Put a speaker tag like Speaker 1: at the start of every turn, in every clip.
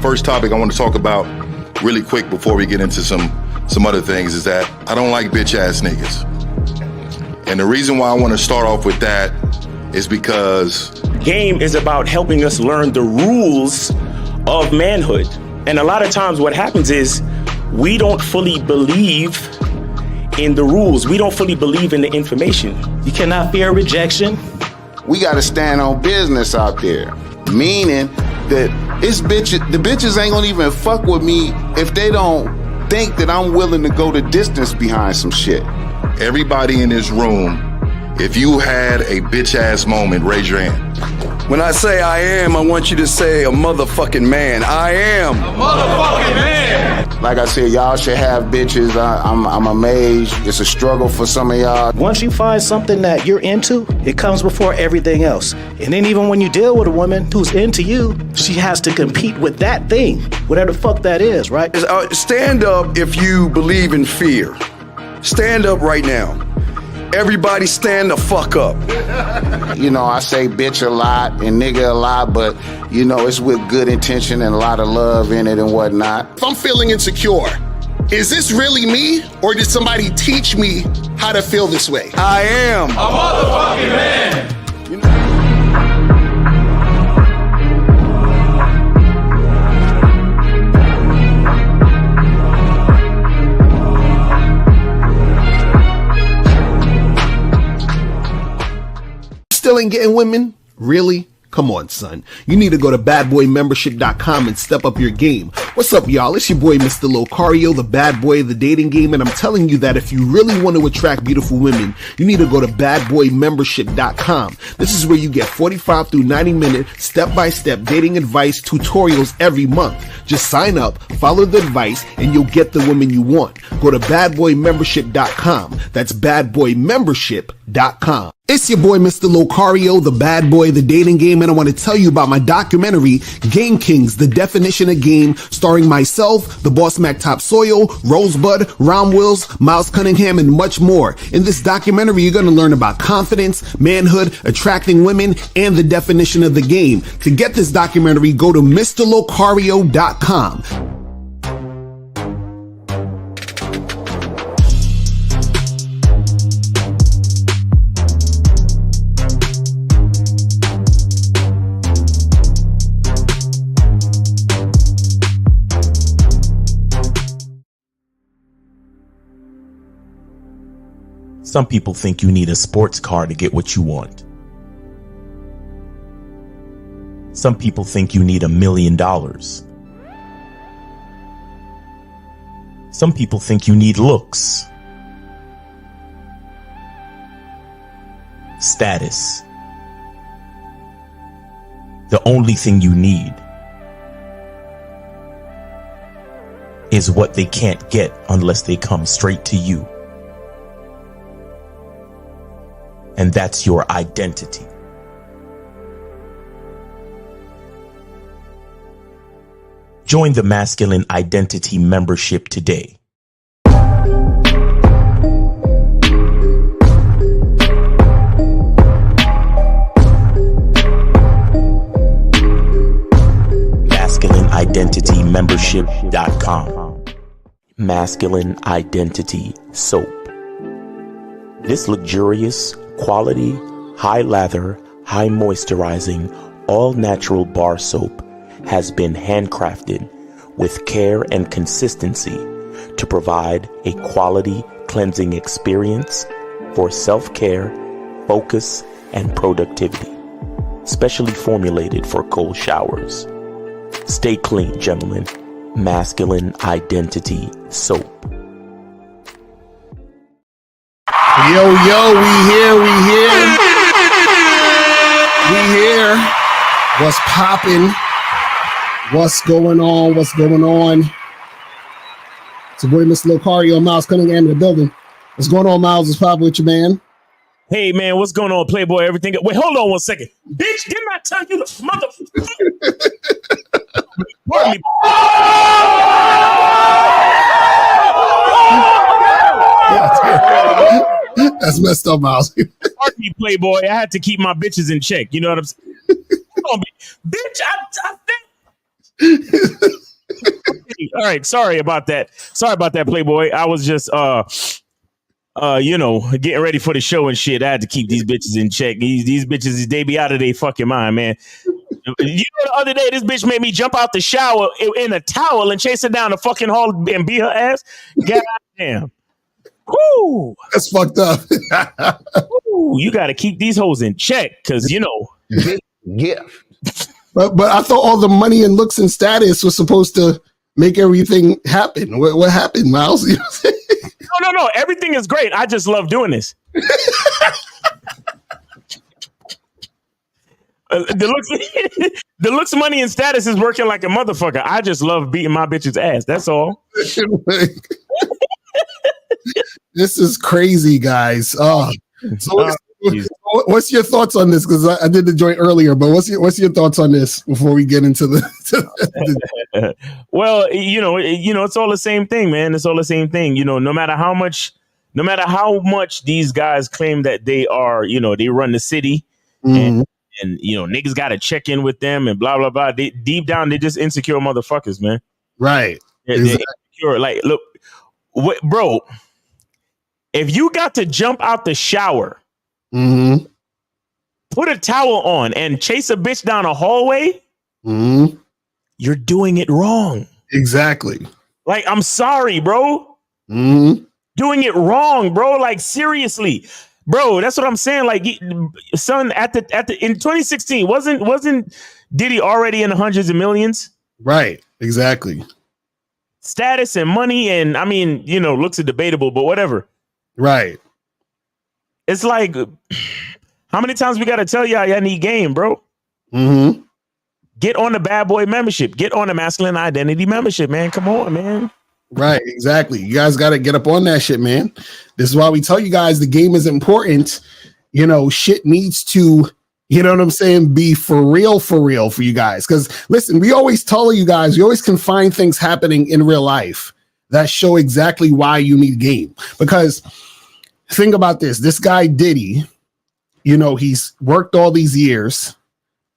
Speaker 1: first topic I want to talk about really quick before we get into some other things is that I don't like bitch ass niggas. And the reason why I want to start off with that is because
Speaker 2: game is about helping us learn the rules of manhood. And a lot of times what happens is we don't fully believe in the rules. We don't fully believe in the information.
Speaker 3: You cannot fear rejection.
Speaker 4: We got to stand on business out there, meaning that the bitches ain't gonna even fuck with me if they don't think that I'm willing to go the distance behind some shit.
Speaker 1: everybody in this room, if you had a bitch ass moment, raise your hand.
Speaker 5: When I say I am, I want you to say a motherfucking man. I am a motherfucking man.
Speaker 4: Like I said, y'all should have bitches. I'm amazed. It's a struggle for some of y'all.
Speaker 3: Once you find something that you're into, it comes before everything else. And then even when you deal with a woman who's into you, she has to compete with that thing, whatever the fuck that is, right?
Speaker 5: Stand up if you believe in fear. Stand up right now. Everybody stand the fuck up.
Speaker 4: You know, I say bitch a lot and nigga a lot, but, you know, it's with good intention and a lot of love in it and whatnot.
Speaker 6: If I'm feeling insecure, is this really me, or did somebody teach me how to feel this way?
Speaker 5: I am a motherfucking man.
Speaker 7: Still ain't getting women? Really? Come on, son. You need to go to badboymembership.com and step up your game. What's up, y'all? It's your boy, Mr. Locario, the bad boy of the dating game, and I'm telling you that if you really want to attract beautiful women, you need to go to badboymembership.com. This is where you get 45 through 90-minute step-by-step dating advice tutorials every month. Just sign up, follow the advice, and you'll get the woman you want. Go to badboymembership.com. That's badboymembership.com. It's your boy, Mr. Locario, the bad boy of the dating game, and I want to tell you about my documentary, Game Kings, The Definition of Game, starring myself, the Boss Mac Top Soil, Rosebud, Ron Wills, Miles Cunningham, and much more. In this documentary, you're going to learn about confidence, manhood, attracting women, and the definition of the game. To get this documentary, go to MrLocario.com.
Speaker 2: Some people think you need a sports car to get what you want. Some people think you need $1 million. Some people think you need looks, status. The only thing you need is what they can't get unless they come straight to you. And that's your identity. Join the Masculine Identity membership today. MasculineIdentityMembership.com. Masculine Identity Soap. This luxurious, quality, high lather, high moisturizing, all natural bar soap has been handcrafted with care and consistency to provide a quality cleansing experience for self-care, focus, and productivity. Specially formulated for cold showers. Stay clean, gentlemen. Masculine Identity Soap.
Speaker 7: Yo, we here. What's poppin'? What's going on? It's your boy, Mr. Locario, Miles Cunningham in the building. What's going on, Miles? What's poppin' with you, man?
Speaker 2: Hey, man, what's going on, Playboy? Everything. Wait, hold on one second. Bitch, didn't I tell you the motherfucker? Pardon me.
Speaker 7: That's messed up, Miles.
Speaker 2: Pardon me, Playboy. I had to keep my bitches in check. You know what I'm saying? Come on, bitch. I think. All right, sorry about that. Sorry about that, Playboy. I was just getting ready for the show and shit. I had to keep these bitches in check. These bitches, they be out of their fucking mind, man. You know, the other day, this bitch made me jump out the shower in a towel and chase her down the fucking hall and beat her ass. God damn. Woo.
Speaker 7: That's fucked up.
Speaker 2: Woo. You got to keep these hoes in check because,
Speaker 8: Gift.
Speaker 7: But I thought all the money and looks and status was supposed to make everything happen. What happened, Miles? You know what I'm saying?
Speaker 2: No. Everything is great. I just love doing this. The looks, money, and status is working like a motherfucker. I just love beating my bitch's ass. That's all.
Speaker 7: This is crazy, guys. So what's your thoughts on this? Because I did the joint earlier, but what's your thoughts on this before we get into the?
Speaker 2: Well, it's all the same thing, man. It's all the same thing. No matter how much these guys claim that they are, they run the city, and niggas got to check in with them and blah blah blah. Deep down, they're just insecure motherfuckers, man.
Speaker 7: Right.
Speaker 2: They're insecure. Like, look, bro. If you got to jump out the shower, put a towel on, and chase a bitch down a hallway, you're doing it wrong.
Speaker 7: Exactly.
Speaker 2: Like, I'm sorry, bro. Doing it wrong, bro. Like, seriously, bro. That's what I'm saying. Like, son, in 2016, wasn't Diddy already in the hundreds of millions?
Speaker 7: Right. Exactly.
Speaker 2: Status and money, and I mean, looks are debatable, but whatever.
Speaker 7: Right.
Speaker 2: It's like, how many times we got to tell y'all need game, bro? Get on the bad boy membership. Get on the masculine identity membership, man. Come on, man.
Speaker 7: Right. Exactly. You guys got to get up on that shit, man. This is why we tell you guys the game is important. Shit needs to, you know what I'm saying, be for real for you guys. Because listen, we always tell you guys, we always can find things happening in real life that show exactly why you need game. Because think about this guy Diddy, he's worked all these years,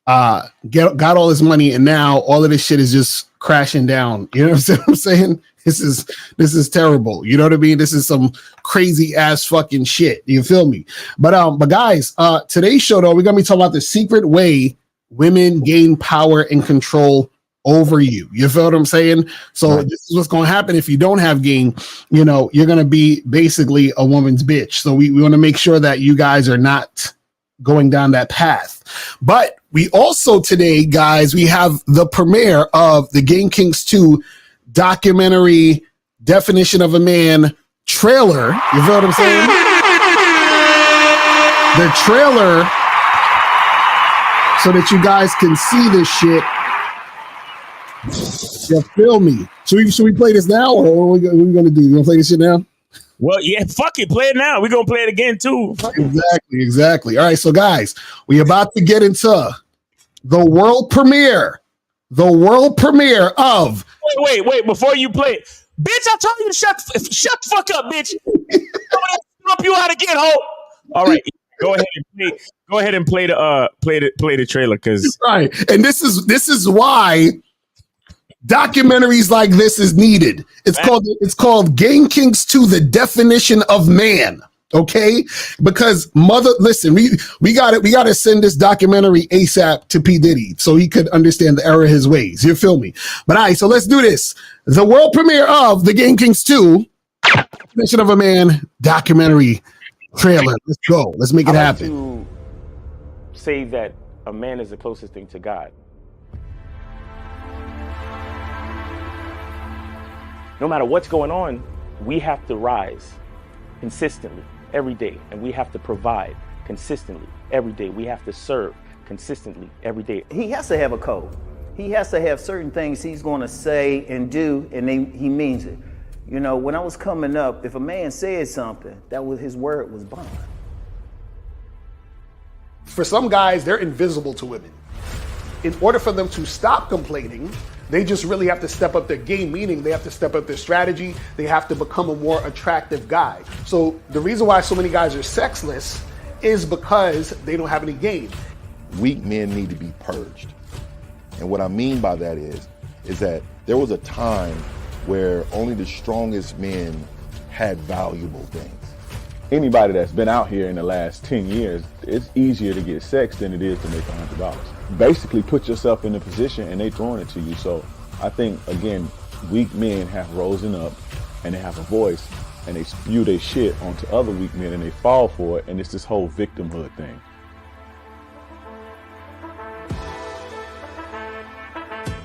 Speaker 7: got all his money, and now all of this shit is just crashing down. You know what I'm saying? This is terrible. You know what I mean? This is some crazy ass fucking shit. You feel me? But guys, today's show though, we're gonna be talking about the secret way women gain power and control over you. You feel what I'm saying? So this is what's going to happen if you don't have game. You're going to be basically a woman's bitch. So we want to make sure that you guys are not going down that path. But we also today, guys, we have the premiere of the Game Kings 2 documentary Definition of a Man trailer. You feel what I'm saying? The trailer, so that you guys can see this shit. You feel me? Should we play this now, or what are we gonna do? You gonna play this shit now?
Speaker 2: Well, yeah, fuck it, play it now. We're gonna play it again too.
Speaker 7: Exactly. All right, so guys, we about to get into the world premiere of.
Speaker 2: Wait! Before you play it, bitch, I told you to shut the fuck up, bitch. I'm gonna stomp you out again, ho. All right, go ahead and play the trailer, because
Speaker 7: right, and this is why documentaries like this is needed. It's called Game Kings 2, the Definition of Man. Okay, because listen, we got to send this documentary ASAP to P. Diddy so he could understand the error of his ways. You feel me? But all right, so let's do this. The world premiere of the Game Kings 2, Definition of a Man documentary trailer. Let's go. Let's make it happen.
Speaker 2: To say that a man is the closest thing to God. No matter what's going on, we have to rise consistently every day, and we have to provide consistently every day. We have to serve consistently every day.
Speaker 9: He has to have a code. He has to have certain things he's going to say and do, and he means it. When I was coming up, if a man said something, his word was bond.
Speaker 7: For some guys, they're invisible to women. In order for them to stop complaining, they just really have to step up their game, meaning they have to step up their strategy. They have to become a more attractive guy. So the reason why so many guys are sexless is because they don't have any game.
Speaker 1: Weak men need to be purged. And what I mean by that is, is that there was a time where only the strongest men had valuable things.
Speaker 8: Anybody that's been out here in the last 10 years, it's easier to get sex than it is to make $100. Basically put yourself in a position and they throwing it to you. So I think, again, weak men have risen up and they have a voice and they spew their shit onto other weak men and they fall for it. And it's this whole victimhood thing.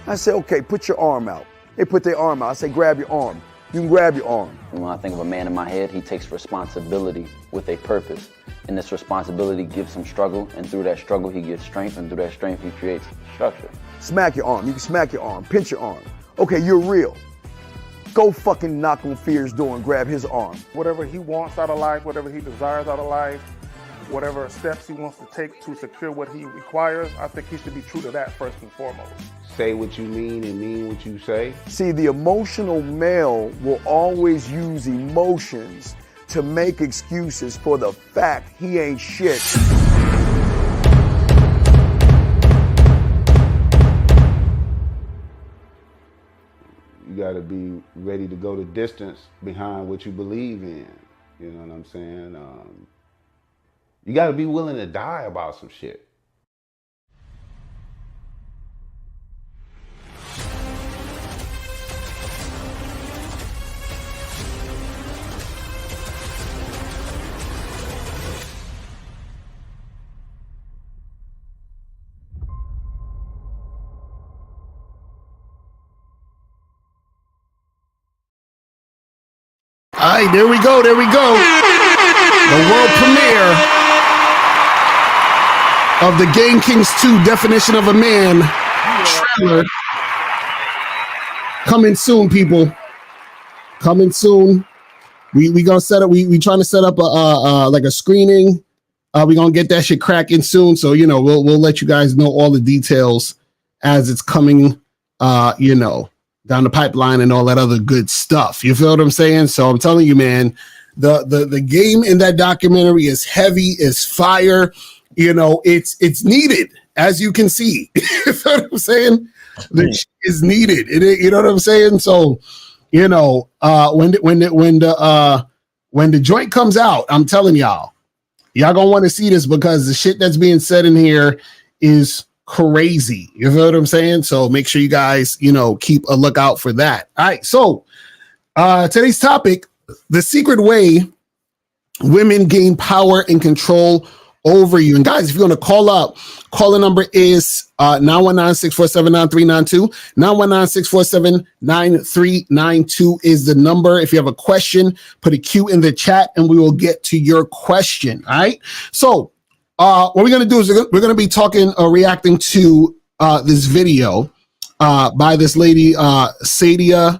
Speaker 5: I say, okay, put your arm out. They put their arm out. I say, grab your arm. You can grab your arm.
Speaker 10: When I think of a man in my head, he takes responsibility with a purpose. And this responsibility gives him struggle, and through that struggle, he gets strength, and through that strength, he creates structure.
Speaker 5: Smack your arm. You can smack your arm. Pinch your arm. Okay, you're real. Go fucking knock on Fear's door and grab his arm.
Speaker 11: Whatever he wants out of life, whatever he desires out of life, whatever steps he wants to take to secure what he requires, I think he should be true to that first and foremost.
Speaker 4: Say what you mean and mean what you say.
Speaker 5: See, the emotional male will always use emotions to make excuses for the fact he ain't shit.
Speaker 4: You gotta be ready to go the distance behind what you believe in. You know what I'm saying? You gotta be willing to die about some shit.
Speaker 7: All right, there we go. There we go. The world premiere of the Game Kings 2 Definition of a Man trailer. Coming soon, people. Coming soon. We gonna set up. We trying to set up a like a screening. We gonna get that shit cracking soon. So we'll let you guys know all the details as it's coming. Down the pipeline and all that other good stuff. You feel what I'm saying? So I'm telling you, man, the game in that documentary is heavy, is fire. It's needed, as you can see. You feel what I'm saying? The shit is needed. You know what I'm saying? So, when the joint comes out, I'm telling y'all gonna want to see this because the shit that's being said in here is crazy. You feel what I'm saying? So make sure you guys, keep a lookout for that. All right. So today's topic, the secret way women gain power and control over you. And guys, if you want to call up, calling number is 919-647-9392. 919-647-9392 is the number. If you have a question, put a Q in the chat and we will get to your question. All right. So what we're going to do is we're going to be talking or reacting to this video by this lady, Sadia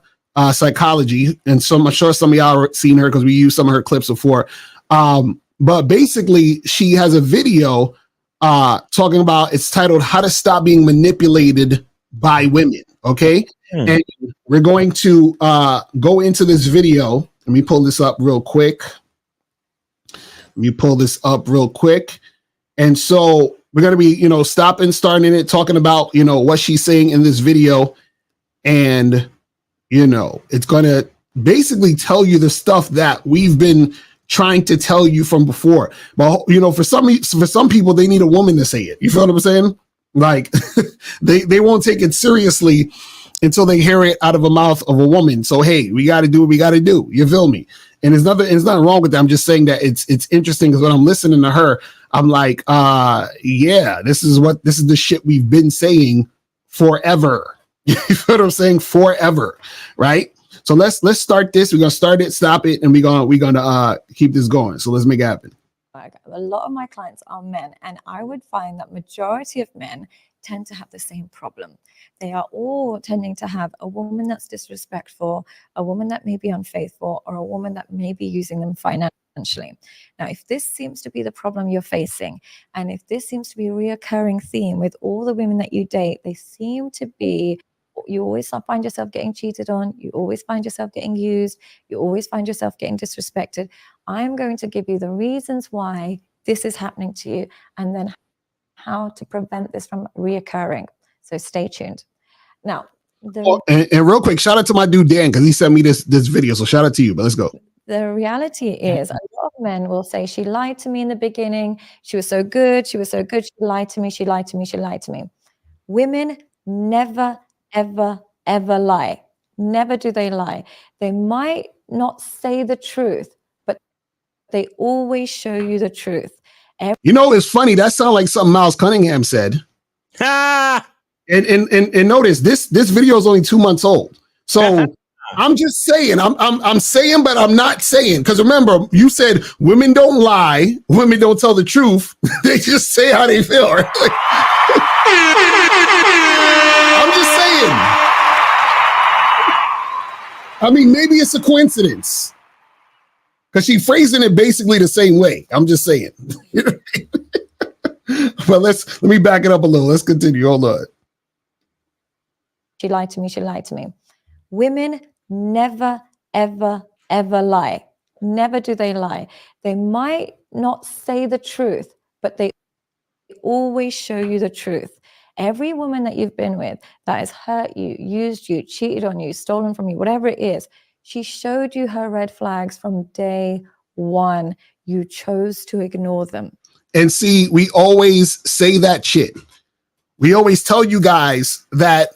Speaker 7: Psychology. And so I'm sure some of y'all have seen her because we used some of her clips before. But basically, she has a video talking about, it's titled How to Stop Being Manipulated by Women. Okay. And we're going to go into this video. Let me pull this up real quick. And so we're going to be, starting it, talking about, what she's saying in this video. And, it's going to basically tell you the stuff that we've been trying to tell you from before. But, for some people, they need a woman to say it. You feel what I'm saying? Like they won't take it seriously until they hear it out of the mouth of a woman. So, hey, we got to do what we got to do. You feel me? And there's nothing wrong with that. I'm just saying that it's interesting because when I'm listening to her, I'm like, this is the shit we've been saying forever. You feel what I'm saying? Forever, right? So let's start this. We're gonna start it, stop it, and we're gonna keep this going. So let's make it happen.
Speaker 12: A lot of my clients are men, and I would find that majority of men tend to have the same problem. They are all tending to have a woman that's disrespectful, a woman that may be unfaithful, or a woman that may be using them financially. Now, if this seems to be the problem you're facing, and if this seems to be a reoccurring theme with all the women that you date, they seem to be, you always find yourself getting cheated on, you always find yourself getting used, you always find yourself getting disrespected. I'm going to give you the reasons why this is happening to you, and then how to prevent this from reoccurring. So stay tuned. Now,
Speaker 7: And real quick, shout out to my dude Dan because he sent me this video. So shout out to you. But let's go.
Speaker 12: The reality is, a lot of men will say, she lied to me in the beginning. She was so good. She was so good. She lied to me. She lied to me. She lied to me. Women never, ever, ever lie. Never do they lie. They might not say the truth, but they always show you the truth.
Speaker 7: You know, it's funny. That sounds like something Miles Cunningham said. and notice this video is only 2 months old. So I'm just saying, I'm saying, but I'm not saying. Because remember, you said women don't lie, women don't tell the truth. They just say how they feel. Right? I'm just saying. I mean, maybe it's a coincidence. Because she's phrasing it basically the same way. I'm just saying. But let me back it up a little. Let's continue. Hold on.
Speaker 12: She lied to me. She lied to me. Women never, ever, ever lie. Never do they lie. They might not say the truth, but they always show you the truth. Every woman that you've been with that has hurt you, used you, cheated on you, stolen from you, whatever it is, she showed you her red flags from day one. You chose to ignore them.
Speaker 7: And see, we always say that shit. We always tell you guys that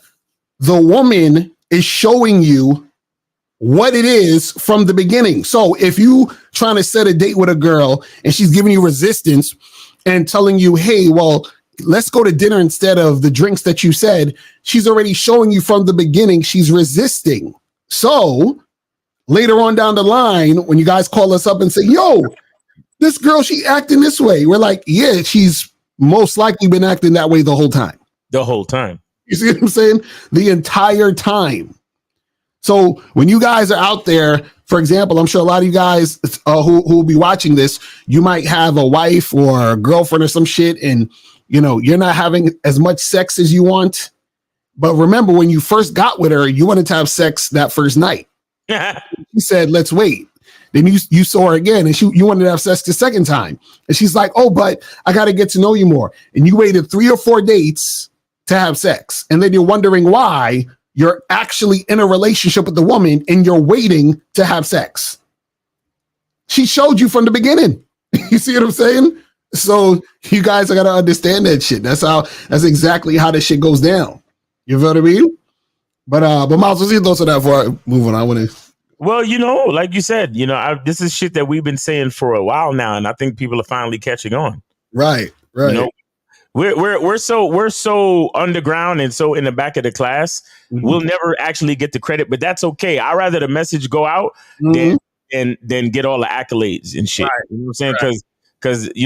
Speaker 7: the woman is showing you what it is from the beginning. So if you trying to set a date with a girl and she's giving you resistance and telling you, hey, well, let's go to dinner instead of the drinks that you said, she's already showing you from the beginning she's resisting. So later on down the line, when you guys call us up and say, yo, this girl, she acting this way. We're like, yeah, she's most likely been acting that way the whole time.
Speaker 2: The whole time.
Speaker 7: You see what I'm saying? The entire time. So when you guys are out there, for example, I'm sure a lot of you guys who will be watching this, you might have a wife or a girlfriend or some shit, and you know you're not having as much sex as you want. But remember, when you first got with her, you wanted to have sex that first night. She said, let's wait. Then you saw her again and you wanted to have sex the second time. And she's like, oh, but I got to get to know you more. And you waited 3 or 4 dates to have sex. And then you're wondering why you're actually in a relationship with the woman and you're waiting to have sex. She showed you from the beginning. You see what I'm saying? So you guys are going to understand that shit. That's exactly how this shit goes down. You know what I mean? But Miles, what's your thoughts on that before I move on? I want to.
Speaker 2: Well, like you said, this is shit that we've been saying for a while now, and I think people are finally catching on.
Speaker 7: Right.
Speaker 2: We're so underground and so in the back of the class, we'll never actually get the credit, but that's okay. I'd rather the message go out than get all the accolades and shit. Right. You know what I'm saying? Because the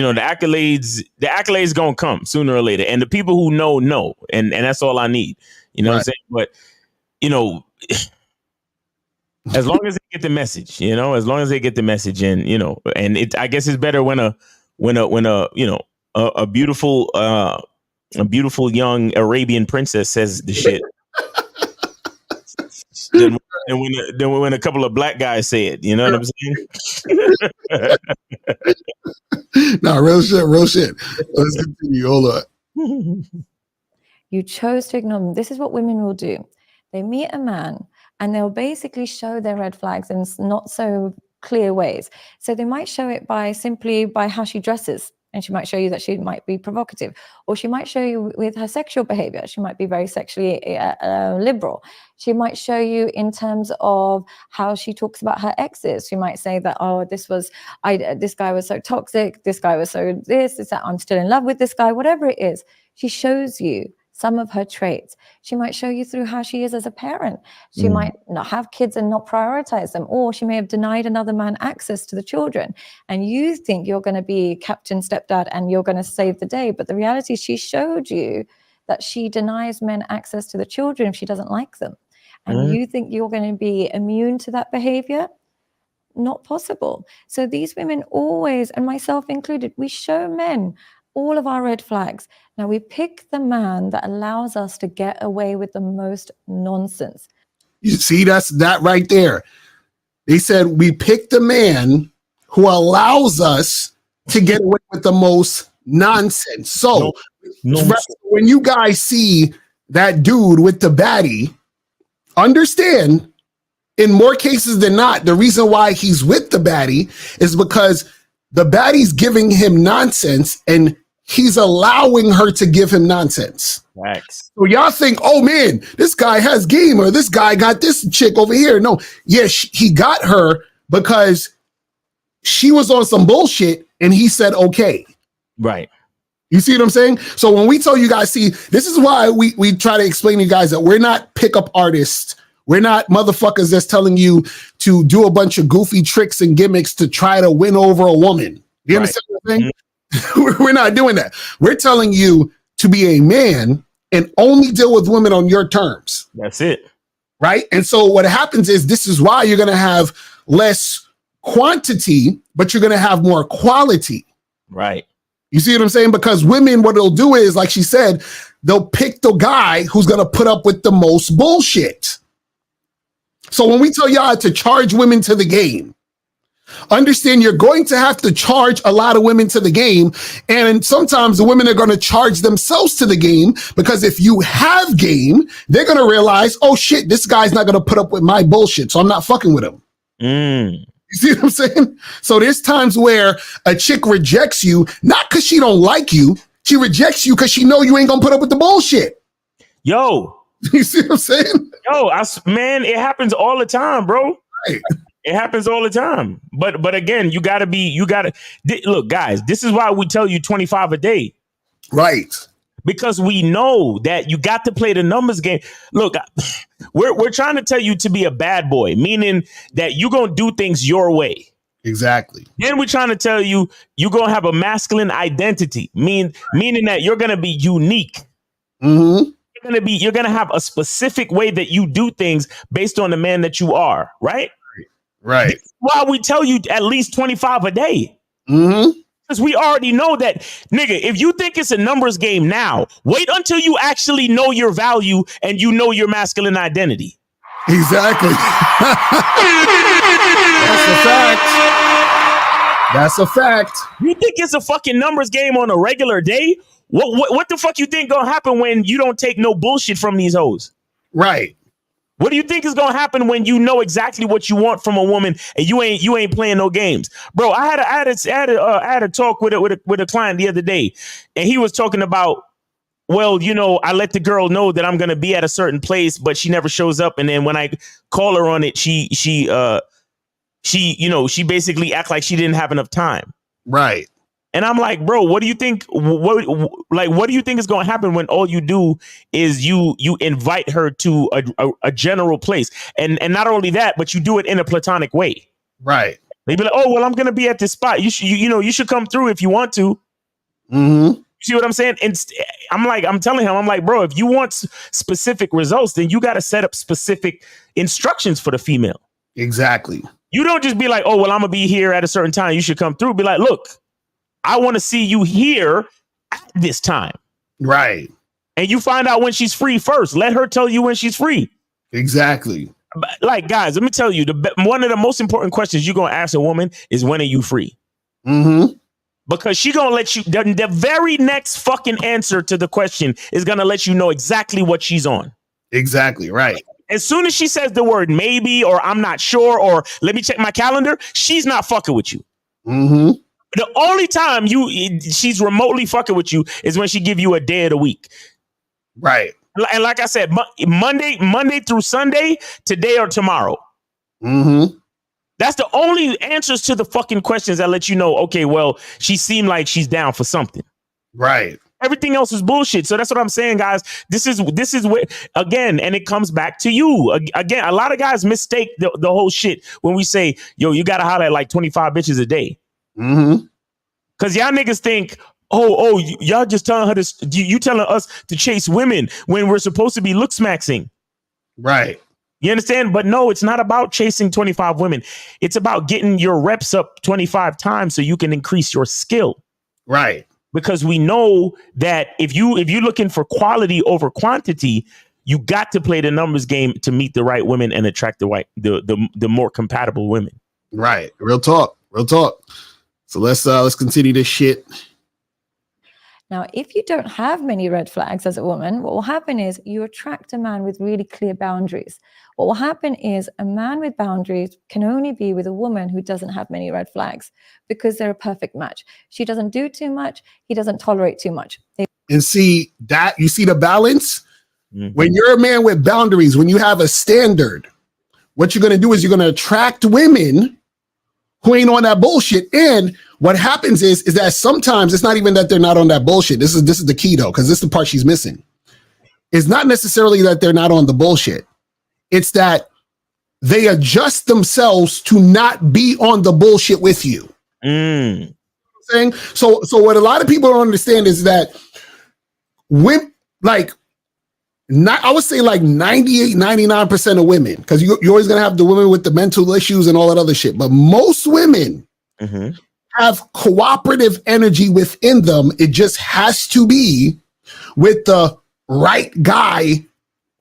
Speaker 2: accolades gonna come sooner or later, and the people who know, and that's all I need. You know what I'm saying? But as long as they get the message, as long as they get the message, and and I guess it's better when a beautiful young Arabian princess says the shit than when a couple of black guys say it. You know what I'm saying?
Speaker 7: No, real shit. Let's continue. Hold on.
Speaker 12: You chose to ignore them. This is what women will do. They meet a man and they'll basically show their red flags in not so clear ways. So they might show it simply by how she dresses. And she might show you that she might be provocative, or she might show you with her sexual behavior. She might be very sexually liberal. She might show you in terms of how she talks about her exes. She might say that, oh, this guy was so toxic. This guy was so this, that I'm still in love with this guy, whatever it is. She shows you some of her traits. She might show you through how she is as a parent. She might not have kids and not prioritize them, or she may have denied another man access to the children. And you think you're going to be captain stepdad and you're going to save the day. But the reality is she showed you that she denies men access to the children if she doesn't like them. And you think you're going to be immune to that behavior? Not possible. So these women always, and myself included, we show men all of our red flags. Now we pick the man that allows us to get away with the most nonsense.
Speaker 7: You see, that's that right there. They said we pick the man who allows us to get away with the most nonsense. So when you guys see that dude with the baddie understand, in more cases than not, the reason why he's with the baddie is because the baddie's giving him nonsense and he's allowing her to give him nonsense.
Speaker 2: Facts.
Speaker 7: So y'all think, oh man, this guy has game, or this guy got this chick over here. No, he got her because she was on some bullshit and he said, okay.
Speaker 2: Right.
Speaker 7: You see what I'm saying? So when we tell you guys, see, this is why we try to explain to you guys that we're not pickup artists. We're not motherfuckers that's telling you to do a bunch of goofy tricks and gimmicks to try to win over a woman. You understand what I'm saying? Mm-hmm. We're not doing that. We're telling you to be a man and only deal with women on your terms.
Speaker 2: That's it.
Speaker 7: Right? And so what happens is, this is why you're going to have less quantity, but you're going to have more quality.
Speaker 2: Right.
Speaker 7: You see what I'm saying? Because women, what they'll do is, like she said, they'll pick the guy who's going to put up with the most bullshit. So when we tell y'all to charge women to the game, understand you're going to have to charge a lot of women to the game. And sometimes the women are going to charge themselves to the game, because if you have game, they're going to realize, oh shit, this guy's not going to put up with my bullshit, so I'm not fucking with him. You see what I'm saying? So there's times where a chick rejects you, not because she don't like you. She rejects you because she know you ain't going to put up with the bullshit.
Speaker 2: Yo.
Speaker 7: You see what I'm saying?
Speaker 2: Yo, man, it happens all the time, bro.
Speaker 7: Right.
Speaker 2: It happens all the time. But again, look, guys, this is why we tell you 25 a day.
Speaker 7: Right.
Speaker 2: Because we know that you got to play the numbers game. Look, we're trying to tell you to be a bad boy, meaning that you're going to do things your way.
Speaker 7: Exactly.
Speaker 2: Then we're trying to tell you you're going to have a masculine identity, meaning that you're going to be unique.
Speaker 7: Mm-hmm.
Speaker 2: You're going to have a specific way that you do things based on the man that you are, right?
Speaker 7: Right.
Speaker 2: That's why we tell you at least 25 a day.
Speaker 7: Mm-hmm.
Speaker 2: Because we already know that, nigga, if you think it's a numbers game now, wait until you actually know your value and you know your masculine identity.
Speaker 7: Exactly. That's a fact. That's a fact.
Speaker 2: You think it's a fucking numbers game on a regular day? What the fuck you think gonna happen when you don't take no bullshit from these hoes?
Speaker 7: Right.
Speaker 2: What do you think is gonna happen when you know exactly what you want from a woman and you ain't playing no games, bro? I had a talk with a client the other day, and he was talking about, well, I let the girl know that I'm gonna be at a certain place, but she never shows up, and then when I call her on it, she basically act like she didn't have enough time.
Speaker 7: Right.
Speaker 2: And I'm like, bro, what do you think? What do you think is going to happen when all you do is you invite her to a general place, and not only that, but you do it in a platonic way?
Speaker 7: Right.
Speaker 2: They be like, oh, well, I'm going to be at this spot. You should come through if you want to.
Speaker 7: Mm-hmm.
Speaker 2: You see what I'm saying? And I'm telling him, I'm like, bro, if you want specific results, then you got to set up specific instructions for the female.
Speaker 7: Exactly.
Speaker 2: You don't just be like, oh, well, I'm gonna be here at a certain time. You should come through. Be like, look, I want to see you here at this time.
Speaker 7: Right.
Speaker 2: And you find out when she's free first. Let her tell you when she's free.
Speaker 7: Exactly.
Speaker 2: Like, guys, let me tell you, one of the most important questions you're going to ask a woman is, when are you free?
Speaker 7: Mm-hmm.
Speaker 2: Because she going to let you, the very next fucking answer to the question is going to let you know exactly what she's on.
Speaker 7: Exactly. Right.
Speaker 2: As soon as she says the word maybe, or I'm not sure, or let me check my calendar, she's not fucking with you.
Speaker 7: Mm-hmm.
Speaker 2: The only time she's remotely fucking with you is when she give you a day of the week.
Speaker 7: Right.
Speaker 2: And like I said, Monday through Sunday, today or tomorrow.
Speaker 7: Mm-hmm.
Speaker 2: That's the only answers to the fucking questions that let you know, okay, well, she seemed like she's down for something.
Speaker 7: Right.
Speaker 2: Everything else is bullshit. So that's what I'm saying, guys. This is where, again, and it comes back to you. Again, a lot of guys mistake the whole shit when we say, yo, you got to holler at like 25 bitches a day.
Speaker 7: Mm-hmm.
Speaker 2: Because y'all niggas think, y'all just telling her to, you telling us to chase women when we're supposed to be look smaxing.
Speaker 7: Right.
Speaker 2: You understand? But no, it's not about chasing 25 women. It's about getting your reps up 25 times so you can increase your skill.
Speaker 7: Right.
Speaker 2: Because we know that if you're looking for quality over quantity, you got to play the numbers game to meet the right women and attract the more compatible women.
Speaker 7: Right. Real talk. Real talk. So let's continue this shit.
Speaker 12: Now, if you don't have many red flags as a woman, what will happen is you attract a man with really clear boundaries. What will happen is a man with boundaries can only be with a woman who doesn't have many red flags because they're a perfect match. She doesn't do too much. He doesn't tolerate too much.
Speaker 7: And see that, you see the balance? When you're a man with boundaries, when you have a standard, what you're going to do is you're going to attract women who ain't on that bullshit. And what happens is that sometimes it's not even that they're not on that bullshit. This is the key though, because this is the part she's missing. It's not necessarily that they're not on the bullshit. It's that they adjust themselves to not be on the bullshit with you. Saying so what a lot of people don't understand is that women, like, I would say like 98, 99% of women, because you're always going to have the women with the mental issues and all that other shit. But most women have cooperative energy within them. It just has to be with the right guy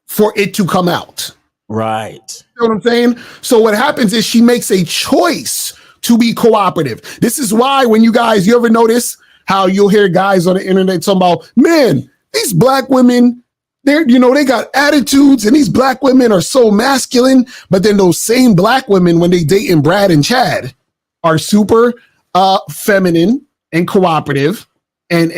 Speaker 7: for it to come out.
Speaker 2: Right.
Speaker 7: You know what I'm saying? So what happens is she makes a choice to be cooperative. This is why when you ever notice how you'll hear guys on the internet talking about, man, these black women, they got attitudes, and these black women are so masculine. But then those same black women, when they dating Brad and Chad, are super feminine and cooperative, and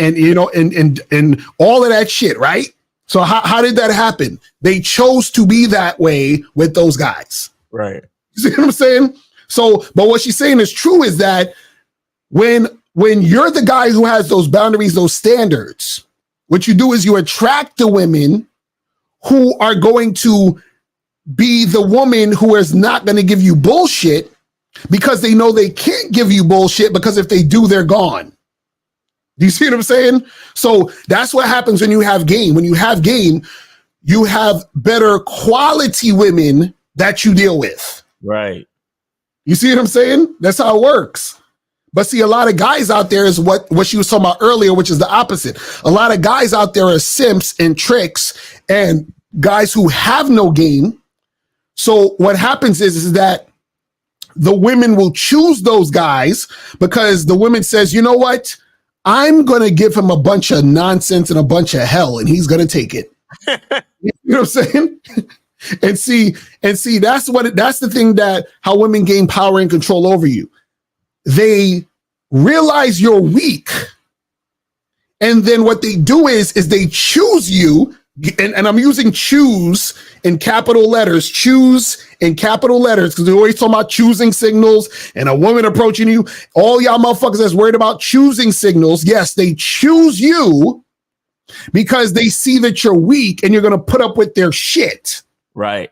Speaker 7: all of that shit, right? So how did that happen? They chose to be that way with those guys.
Speaker 2: Right.
Speaker 7: You see what I'm saying? So, but what she's saying is true, is that when you're the guy who has those boundaries, those standards, what you do is you attract the women who are going to be the woman who is not going to give you bullshit, because they know they can't give you bullshit, because if they do, they're gone. Do you see what I'm saying? So that's what happens when you have game. When you have game, you have better quality women that you deal with.
Speaker 2: Right.
Speaker 7: You see what I'm saying? That's how it works. But see, a lot of guys out there is what she was talking about earlier, which is the opposite. A lot of guys out there are simps and tricks and guys who have no game. So what happens is that the women will choose those guys because the women says, you know what? I'm going to give him a bunch of nonsense and a bunch of hell, and he's going to take it. You know what I'm saying? And see, that's the thing, that how women gain power and control over you. They realize you're weak, and then what they do is they choose you, and I'm using choose in capital letters, choose in capital letters, because they're always talking about choosing signals and a woman approaching you. All y'all motherfuckers that's worried about choosing signals, yes, they choose you because they see that you're weak and you're going to put up with their shit.
Speaker 2: Right.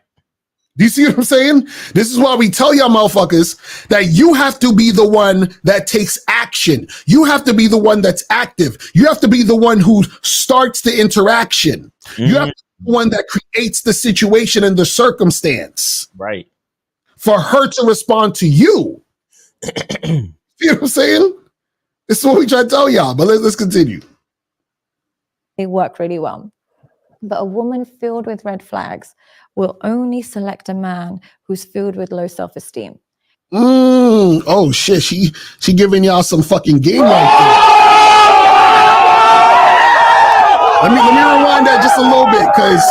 Speaker 7: Do you see what I'm saying? This is why we tell y'all motherfuckers that you have to be the one that takes action. You have to be the one that's active. You have to be the one who starts the interaction. You have to be the one that creates the situation and the circumstance.
Speaker 2: Right.
Speaker 7: For her to respond to you. You know what I'm saying? This is what we try to tell y'all, but let's continue.
Speaker 12: They work really well. But a woman filled with red flags will only select a man who's filled with low self-esteem.
Speaker 7: Oh shit, she giving y'all some fucking game right there. Let me rewind that just a little bit, because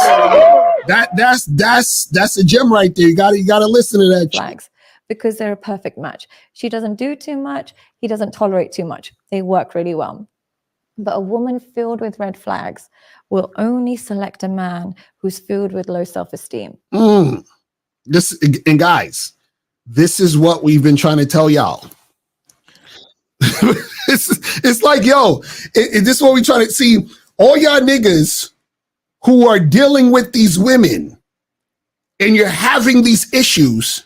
Speaker 7: that's a gem right there. You gotta listen to that.
Speaker 12: Flags, because they're a perfect match. She doesn't do too much. He doesn't tolerate too much. They work really well. But a woman filled with red flags will only select a man who's filled with low self-esteem.
Speaker 7: And guys, this is what we've been trying to tell y'all. It's like, yo, this is what we try to see. All y'all niggas who are dealing with these women and you're having these issues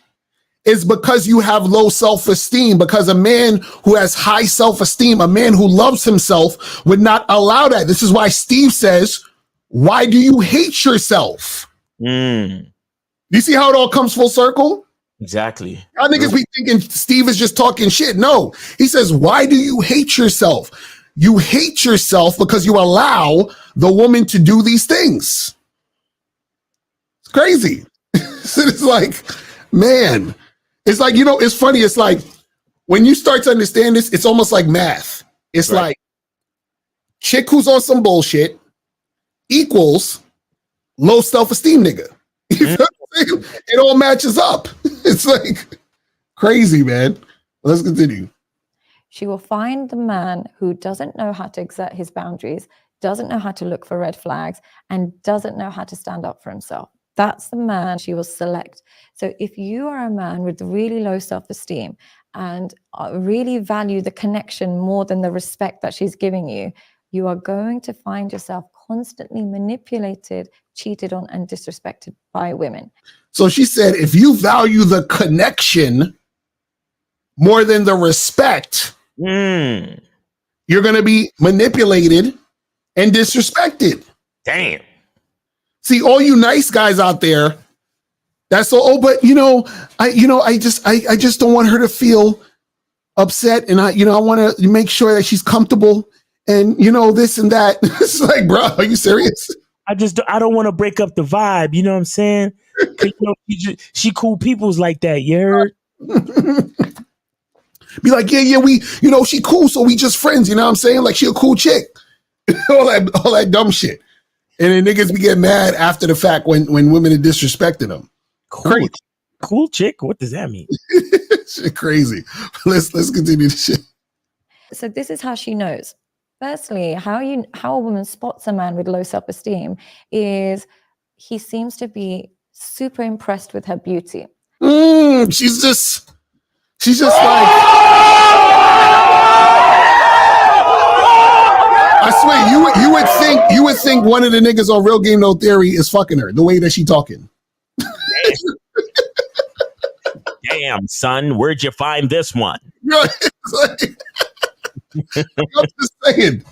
Speaker 7: is because you have low self-esteem, because a man who has high self-esteem, a man who loves himself, would not allow that. This is why Steve says, why do you hate yourself? You see how it all comes full circle?
Speaker 2: Exactly.
Speaker 7: Y'all niggas be thinking Steve is just talking shit. No, he says, why do you hate yourself? You hate yourself because you allow the woman to do these things. It's crazy. So it's like, man, it's like, you know, it's funny. It's like when you start to understand this, it's almost like math. It's like chick who's on some bullshit equals low self-esteem nigga. You feel what I'm saying? It all matches up. It's like crazy, man. Let's continue.
Speaker 12: She will find the man who doesn't know how to exert his boundaries, doesn't know how to look for red flags, and doesn't know how to stand up for himself. That's the man she will select. So if you are a man with really low self-esteem and really value the connection more than the respect that she's giving you, you are going to find yourself constantly manipulated, cheated on, and disrespected by women.
Speaker 7: So she said, if you value the connection more than the respect, you're going to be manipulated and disrespected.
Speaker 2: Damn.
Speaker 7: See, all you nice guys out there, that's all. Oh, but I just don't want her to feel upset, and I want to make sure that she's comfortable, and this and that. It's like, bro, are you serious?
Speaker 2: I don't want to break up the vibe. You know what I'm saying? She cool people's like that. You heard?
Speaker 7: Be like, yeah, we, she cool, so we just friends. You know what I'm saying? Like, she a cool chick. all that dumb shit. And then niggas be getting mad after the fact when women are disrespecting them.
Speaker 2: Cool chick? What does that mean?
Speaker 7: Shit crazy. Let's continue the shit.
Speaker 12: So this is how she knows. Firstly, how a woman spots a man with low self-esteem is he seems to be super impressed with her beauty.
Speaker 7: She's just like, I swear, you would think one of the niggas on Real Game No Theory is fucking her the way that she talking.
Speaker 2: Damn, son, where'd you find this one?
Speaker 7: I'm just saying.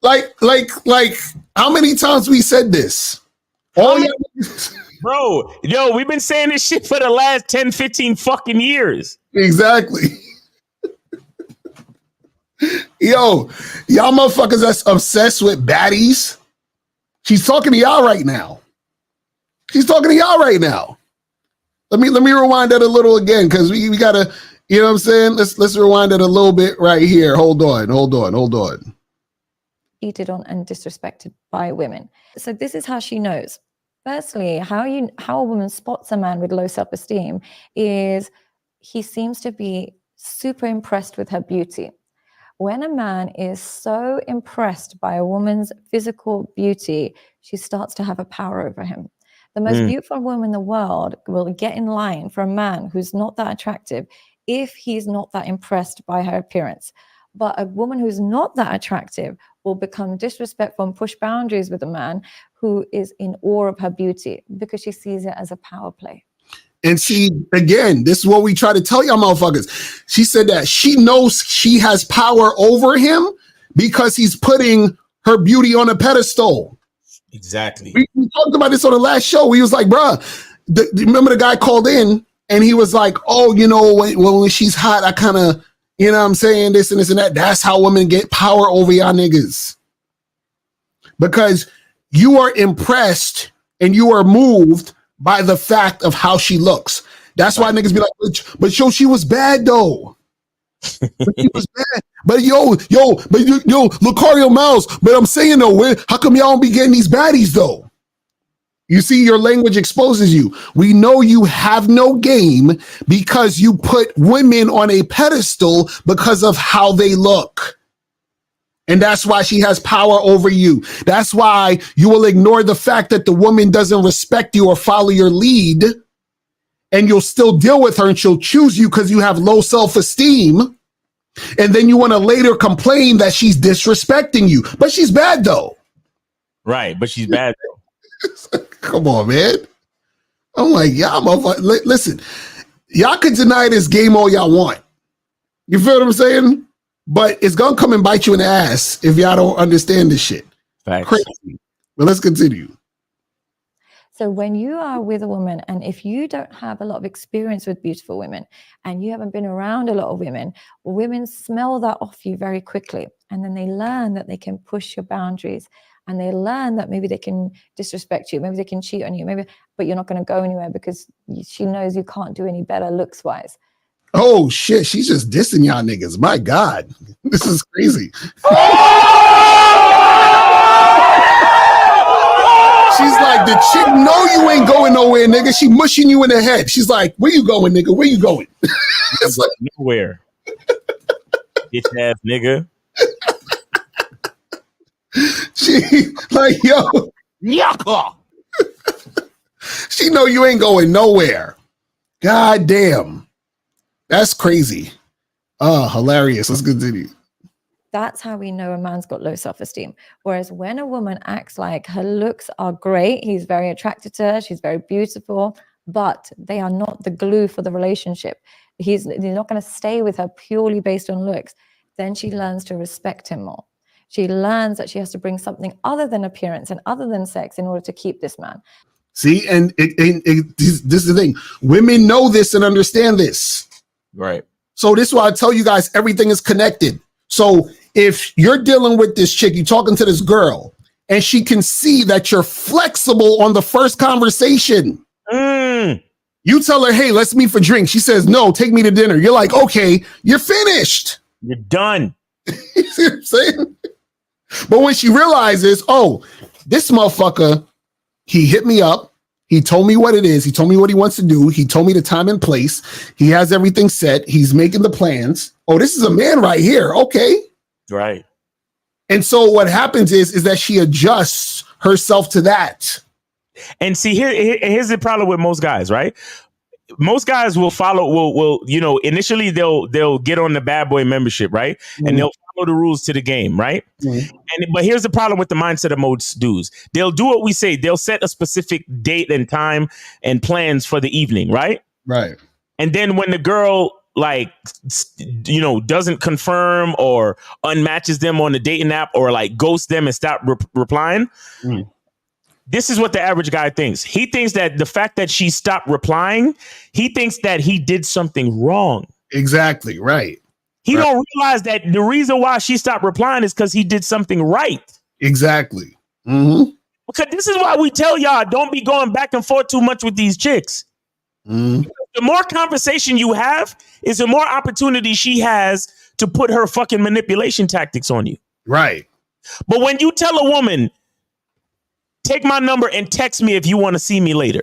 Speaker 7: Like, how many times we said this?
Speaker 2: Bro, we've been saying this shit for the last 10, 15 fucking years.
Speaker 7: Exactly. Y'all motherfuckers that's obsessed with baddies. She's talking to y'all right now. Let me rewind that a little again, because we gotta, you know what I'm saying? Let's rewind it a little bit right here. Hold on.
Speaker 12: Cheated on and disrespected by women. So this is how she knows. Firstly, how a woman spots a man with low self-esteem is he seems to be super impressed with her beauty. When a man is so impressed by a woman's physical beauty, she starts to have a power over him. The most beautiful woman in the world will get in line for a man who's not that attractive if he's not that impressed by her appearance. But a woman who's not that attractive will become disrespectful and push boundaries with a man who is in awe of her beauty because she sees it as a power play.
Speaker 7: And see, again, this is what we try to tell y'all motherfuckers. She said that she knows she has power over him because he's putting her beauty on a pedestal.
Speaker 2: Exactly.
Speaker 7: We talked about this on the last show. He was like, bruh, remember the guy called in and he was like, oh, when she's hot, I kind of, you know what I'm saying, this and this and that. That's how women get power over y'all niggas. Because you are impressed and you are moved by the fact of how she looks. That's why niggas be like, but she was bad though. But she was bad. But Lucario Miles, but I'm saying though, how come y'all don't be getting these baddies though? You see, your language exposes you. We know you have no game because you put women on a pedestal because of how they look. And that's why she has power over you. That's why you will ignore the fact that the woman doesn't respect you or follow your lead, and you'll still deal with her and she'll choose you because you have low self-esteem. And then you want to later complain that she's disrespecting you. But she's bad though.
Speaker 2: Right, but she's bad though.
Speaker 7: Come on, man. I'm like, listen, y'all can deny this game all y'all want. You feel what I'm saying? But it's going to come and bite you in the ass if y'all don't understand this shit.
Speaker 2: Facts.
Speaker 7: Crazy. But let's continue.
Speaker 12: So when you are with a woman, and if you don't have a lot of experience with beautiful women, and you haven't been around a lot of women smell that off you very quickly. And then they learn that they can push your boundaries, and they learn that maybe they can disrespect you, maybe they can cheat on you, but you're not going to go anywhere because she knows you can't do any better looks-wise.
Speaker 7: Oh shit, she's just dissing y'all niggas. My God. This is crazy. She's like, the chick know you ain't going nowhere, nigga. She mushing you in the head. She's like, where you going, nigga? Where you going? It's like,
Speaker 2: nowhere. Bitch ass nigga.
Speaker 7: She like, yo,
Speaker 2: Nyaka.
Speaker 7: She know you ain't going nowhere. God damn. That's crazy. Oh, hilarious. Let's continue.
Speaker 12: That's how we know a man's got low self-esteem. Whereas when a woman acts like her looks are great, he's very attracted to her, she's very beautiful, but they are not the glue for the relationship. He's not going to stay with her purely based on looks. Then she learns to respect him more. She learns that she has to bring something other than appearance and other than sex in order to keep this man.
Speaker 7: See, and this is the thing. Women know this and understand this.
Speaker 2: Right.
Speaker 7: So this is why I tell you guys everything is connected. So if you're dealing with this chick, you're talking to this girl, and she can see that you're flexible on the first conversation. You tell her, hey, let's meet for drinks. She says, no, take me to dinner. You're like, okay, you're finished.
Speaker 2: You're done.
Speaker 7: You see what I'm saying? But when she realizes, oh, this motherfucker, he hit me up. He told me what it is. He told me what he wants to do. He told me the time and place. He has everything set. He's making the plans. Oh, this is a man right here. Okay.
Speaker 2: Right.
Speaker 7: And so what happens is that she adjusts herself to that.
Speaker 2: And see, here's the problem with most guys, right? Most guys will follow, will initially they'll get on the bad boy membership, right? Mm-hmm. And they'll follow the rules to the game, right? Mm-hmm. But here's the problem with the mindset of most dudes. They'll do what we say. They'll set a specific date and time and plans for the evening, right?
Speaker 7: Right.
Speaker 2: And then when the girl doesn't confirm or unmatches them on the dating app or like ghosts them and stop replying. Mm. This is what the average guy thinks. He thinks that the fact that she stopped replying, he thinks that he did something wrong.
Speaker 7: Exactly. Right.
Speaker 2: He don't realize that the reason why she stopped replying is because he did something right.
Speaker 7: Exactly. Mm-hmm.
Speaker 2: Because this is why we tell y'all, don't be going back and forth too much with these chicks. Mm-hmm. The more conversation you have is the more opportunity she has to put her fucking manipulation tactics on you.
Speaker 7: Right.
Speaker 2: But when you tell a woman, take my number and text me if you want to see me later.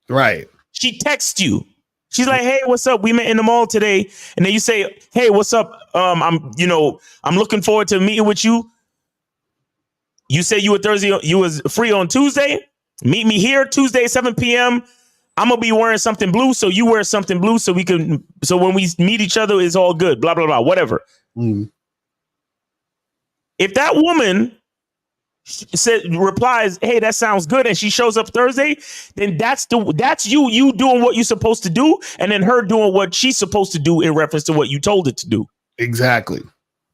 Speaker 7: Right.
Speaker 2: She texts you. She's like, hey, what's up? We met in the mall today. And then you say, hey, what's up? I'm looking forward to meeting with you. You say you was free on Tuesday. Meet me here Tuesday, 7 p.m. I'm going to be wearing something blue. So you wear something blue so when we meet each other, it's all good. Blah, blah, blah, whatever. Mm. If that woman replies, hey, that sounds good, and she shows up Thursday, then that's you doing what you're supposed to do, and then her doing what she's supposed to do in reference to what you told her to do.
Speaker 7: Exactly.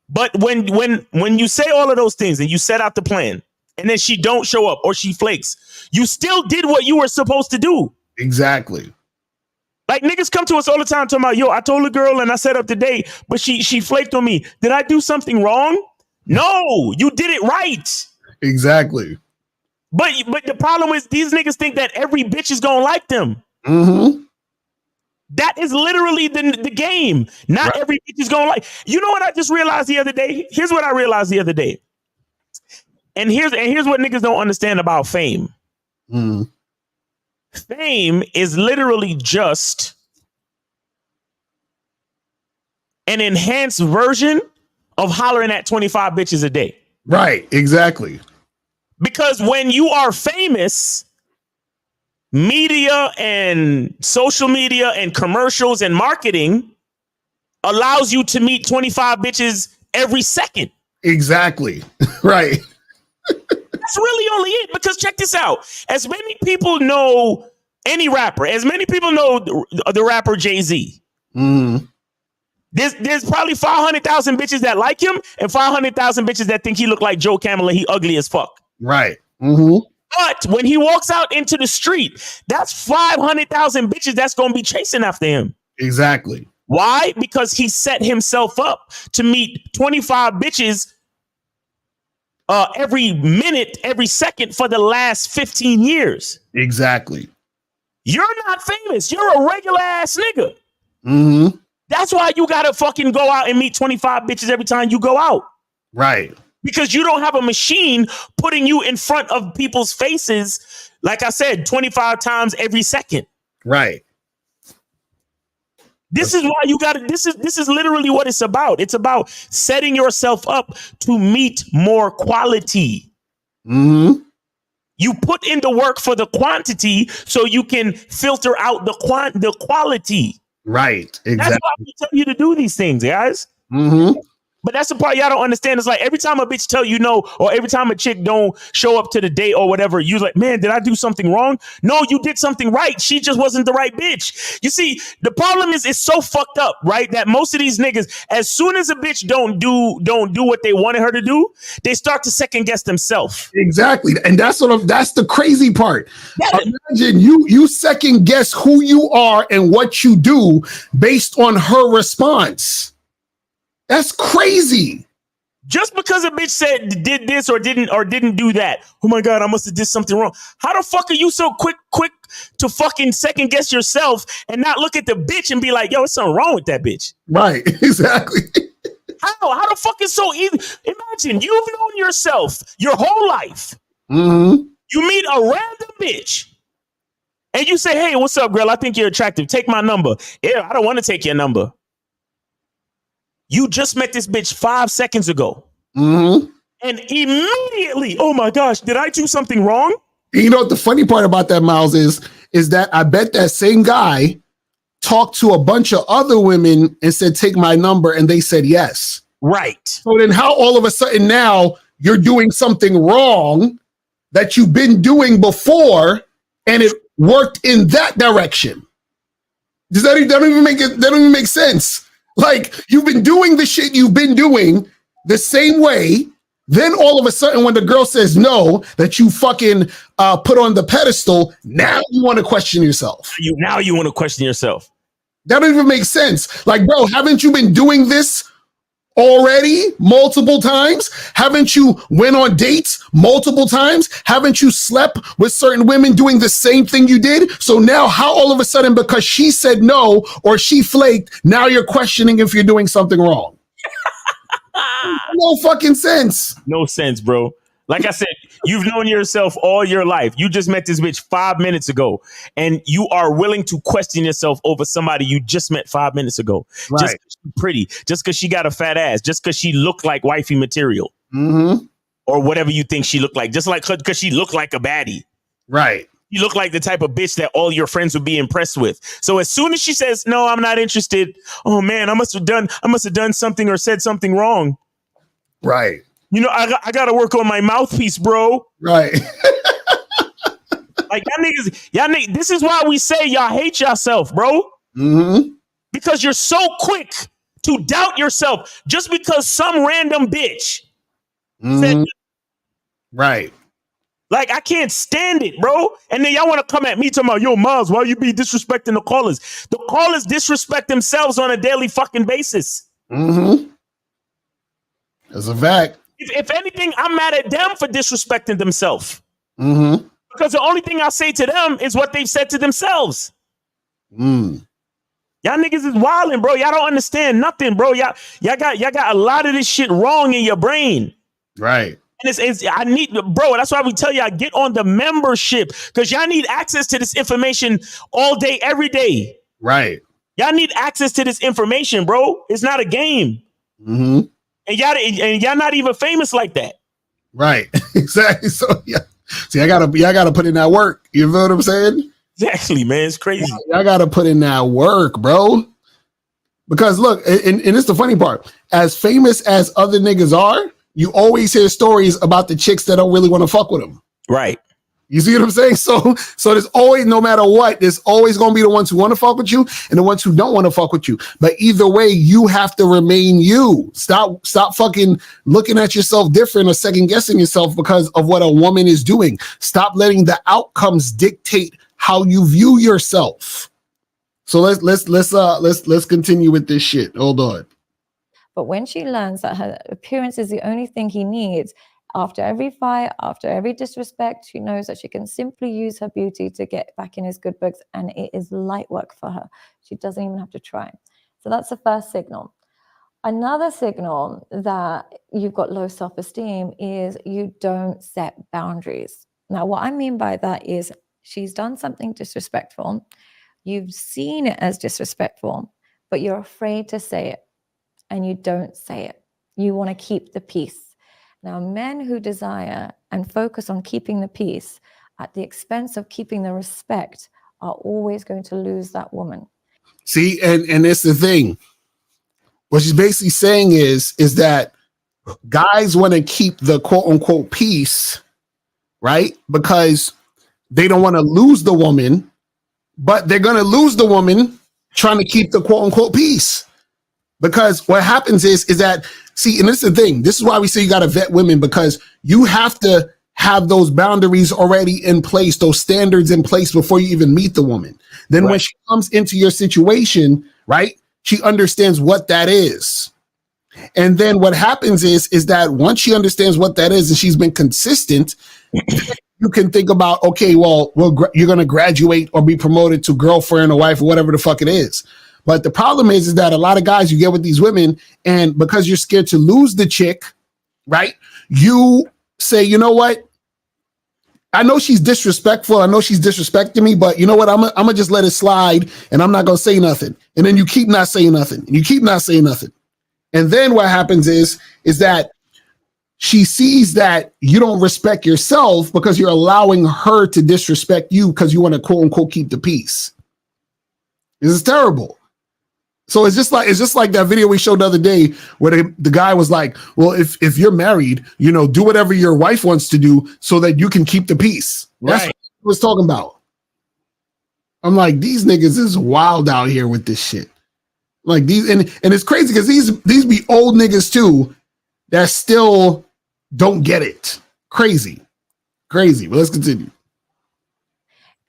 Speaker 2: But when you say all of those things and you set out the plan, and then she don't show up or she flakes, you still did what you were supposed to do.
Speaker 7: Exactly.
Speaker 2: Like niggas come to us all the time talking about, yo, I told a girl and I set up the date, but she flaked on me. Did I do something wrong? No, you did it right.
Speaker 7: Exactly.
Speaker 2: But the problem is these niggas think that every bitch is gonna like them.
Speaker 7: Mm-hmm.
Speaker 2: That is literally the game. Not every bitch is gonna like. You know what I just realized the other day? Here's what I realized the other day. And here's what niggas don't understand about fame. Mm. Fame is literally just an enhanced version of hollering at 25 bitches a day.
Speaker 7: Right, exactly.
Speaker 2: Because when you are famous, media and social media and commercials and marketing allows you to meet 25 bitches every second.
Speaker 7: Exactly. Right.
Speaker 2: That's really only it. Because check this out. As many people know any rapper, as many people know the rapper Jay-Z. Mm-hmm. There's probably 500,000 bitches that like him and 500,000 bitches that think he look like Joe Camel and he ugly as fuck.
Speaker 7: Right. Mm-hmm.
Speaker 2: But when he walks out into the street, that's 500,000 bitches that's going to be chasing after him.
Speaker 7: Exactly.
Speaker 2: Why? Because he set himself up to meet 25 bitches every minute, every second for the last 15 years.
Speaker 7: Exactly.
Speaker 2: You're not famous. You're a regular ass nigga.
Speaker 7: Mm-hmm.
Speaker 2: That's why you gotta fucking go out and meet 25 bitches every time you go out.
Speaker 7: Right.
Speaker 2: Because you don't have a machine putting you in front of people's faces, like I said, 25 times every second.
Speaker 7: Right.
Speaker 2: This is why you gotta, this is literally what it's about. It's about setting yourself up to meet more quality.
Speaker 7: Mm-hmm.
Speaker 2: You put in the work for the quantity so you can filter out the quality.
Speaker 7: Right. Exactly.
Speaker 2: That's why we tell you to do these things, guys.
Speaker 7: Mm-hmm.
Speaker 2: But that's the part y'all don't understand. It's like every time a bitch tell you no, or every time a chick don't show up to the date or whatever, you're like, man, did I do something wrong? No, you did something right. She just wasn't the right bitch. You see, the problem is it's so fucked up, right? That most of these niggas, as soon as a bitch don't do what they wanted her to do, they start to second guess themselves.
Speaker 7: Exactly. And that's the crazy part. Yeah. Imagine you second guess who you are and what you do based on her response. That's crazy.
Speaker 2: Just because a bitch said did this or didn't do that. Oh my God, I must have did something wrong. How the fuck are you so quick to fucking second guess yourself and not look at the bitch and be like, yo, there's something wrong with that bitch?
Speaker 7: Right, exactly.
Speaker 2: How the fuck is so easy? Imagine you've known yourself your whole life.
Speaker 7: Mm-hmm.
Speaker 2: You meet a random bitch and you say, hey, what's up, girl? I think you're attractive. Take my number. Yeah, I don't want to take your number. You just met this bitch 5 seconds ago.
Speaker 7: Mm-hmm.
Speaker 2: And immediately, oh my gosh, did I do something wrong?
Speaker 7: You know what the funny part about that, Miles, is that I bet that same guy talked to a bunch of other women and said, take my number, and they said yes.
Speaker 2: Right.
Speaker 7: So then how all of a sudden now you're doing something wrong that you've been doing before and it worked in that direction? Does that don't even make sense? Like, you've been doing the shit you've been doing the same way. Then all of a sudden, when the girl says no, that you fucking put on the pedestal, now you want to question yourself.
Speaker 2: Now you want to question yourself.
Speaker 7: That don't even make sense. Like, bro, haven't you been doing this already multiple times? Haven't you went on dates multiple times? Haven't you slept with certain women doing the same thing you did? So now how all of a sudden, because she said no or she flaked, now you're questioning if you're doing something wrong? No fucking sense.
Speaker 2: No sense, bro. Like I said, you've known yourself all your life. You just met this bitch 5 minutes ago, and you are willing to question yourself over somebody you just met 5 minutes ago.
Speaker 7: Right.
Speaker 2: Just 'cause she's pretty, just because she got a fat ass, just because she looked like wifey material, or whatever you think she looked like, just like because she looked like a baddie.
Speaker 7: Right.
Speaker 2: You look like the type of bitch that all your friends would be impressed with. So as soon as she says, no, I'm not interested. Oh man, I must have done something or said something wrong.
Speaker 7: Right.
Speaker 2: You know, I got to work on my mouthpiece, bro.
Speaker 7: Right.
Speaker 2: Like y'all niggas, this is why we say y'all hate yourself, bro.
Speaker 7: Mm-hmm.
Speaker 2: Because you're so quick to doubt yourself just because some random bitch said,
Speaker 7: right.
Speaker 2: Like, I can't stand it, bro. And then y'all want to come at me talking about, yo, Miles, why you be disrespecting the callers? The callers disrespect themselves on a daily fucking basis.
Speaker 7: Mm-hmm. That's a fact.
Speaker 2: If anything, I'm mad at them for disrespecting themselves.
Speaker 7: Mm-hmm.
Speaker 2: Because the only thing I say to them is what they've said to themselves.
Speaker 7: Mm.
Speaker 2: Y'all niggas is wilding, bro. Y'all don't understand nothing, bro. Y'all got a lot of this shit wrong in your brain.
Speaker 7: Right.
Speaker 2: And I need, bro, that's why we tell y'all, get on the membership, because y'all need access to this information all day, every day.
Speaker 7: Right.
Speaker 2: Y'all need access to this information, bro. It's not a game.
Speaker 7: Mm-hmm.
Speaker 2: And y'all not even famous like that.
Speaker 7: Right. Exactly. So yeah. See, I gotta put in that work. You feel what I'm saying?
Speaker 2: Exactly, man. It's crazy.
Speaker 7: I gotta put in that work, bro. Because look, and it's the funny part. As famous as other niggas are, you always hear stories about the chicks that don't really want to fuck with them.
Speaker 2: Right.
Speaker 7: You see what I'm saying? So there's always, no matter what, there's always going to be the ones who want to fuck with you and the ones who don't want to fuck with you. But either way, you have to remain you. Stop fucking looking at yourself different or second guessing yourself because of what a woman is doing. Stop letting the outcomes dictate how you view yourself. So let's continue with this shit. Hold on.
Speaker 12: But when she learns that her appearance is the only thing he needs, after every fight, after every disrespect, she knows that she can simply use her beauty to get back in his good books, and it is light work for her. She doesn't even have to try. So that's the first signal. Another signal that you've got low self-esteem is you don't set boundaries. Now, what I mean by that is she's done something disrespectful. You've seen it as disrespectful, but you're afraid to say it, and you don't say it. You want to keep the peace. Now, men who desire and focus on keeping the peace at the expense of keeping the respect are always going to lose that woman.
Speaker 7: See, and it's the thing. What she's basically saying is that guys want to keep the quote unquote peace, right? Because they don't want to lose the woman, but they're going to lose the woman trying to keep the quote unquote peace. Because what happens is that, see, and this is the thing. This is why we say you got to vet women, because you have to have those boundaries already in place, those standards in place before you even meet the woman. Then when she comes into your situation, right, she understands what that is. And then what happens is that once she understands what that is and she's been consistent, you can think about, okay, well you're going to graduate or be promoted to girlfriend or wife or whatever the fuck it is. But the problem is that a lot of guys, you get with these women, and because you're scared to lose the chick, right, you say, you know what? I know she's disrespectful. I know she's disrespecting me, but you know what? I'm gonna just let it slide, and I'm not gonna say nothing. And then you keep not saying nothing, and you keep not saying nothing. And then what happens is that she sees that you don't respect yourself because you're allowing her to disrespect you because you want to quote unquote keep the peace. This is terrible. So it's just like that video we showed the other day where the guy was like, well, if you're married, you know, do whatever your wife wants to do so that you can keep the peace. That's what he was talking about. I'm like, these niggas is wild out here with this shit. Like these, and it's crazy because these be old niggas too that still don't get it. Crazy. But let's continue.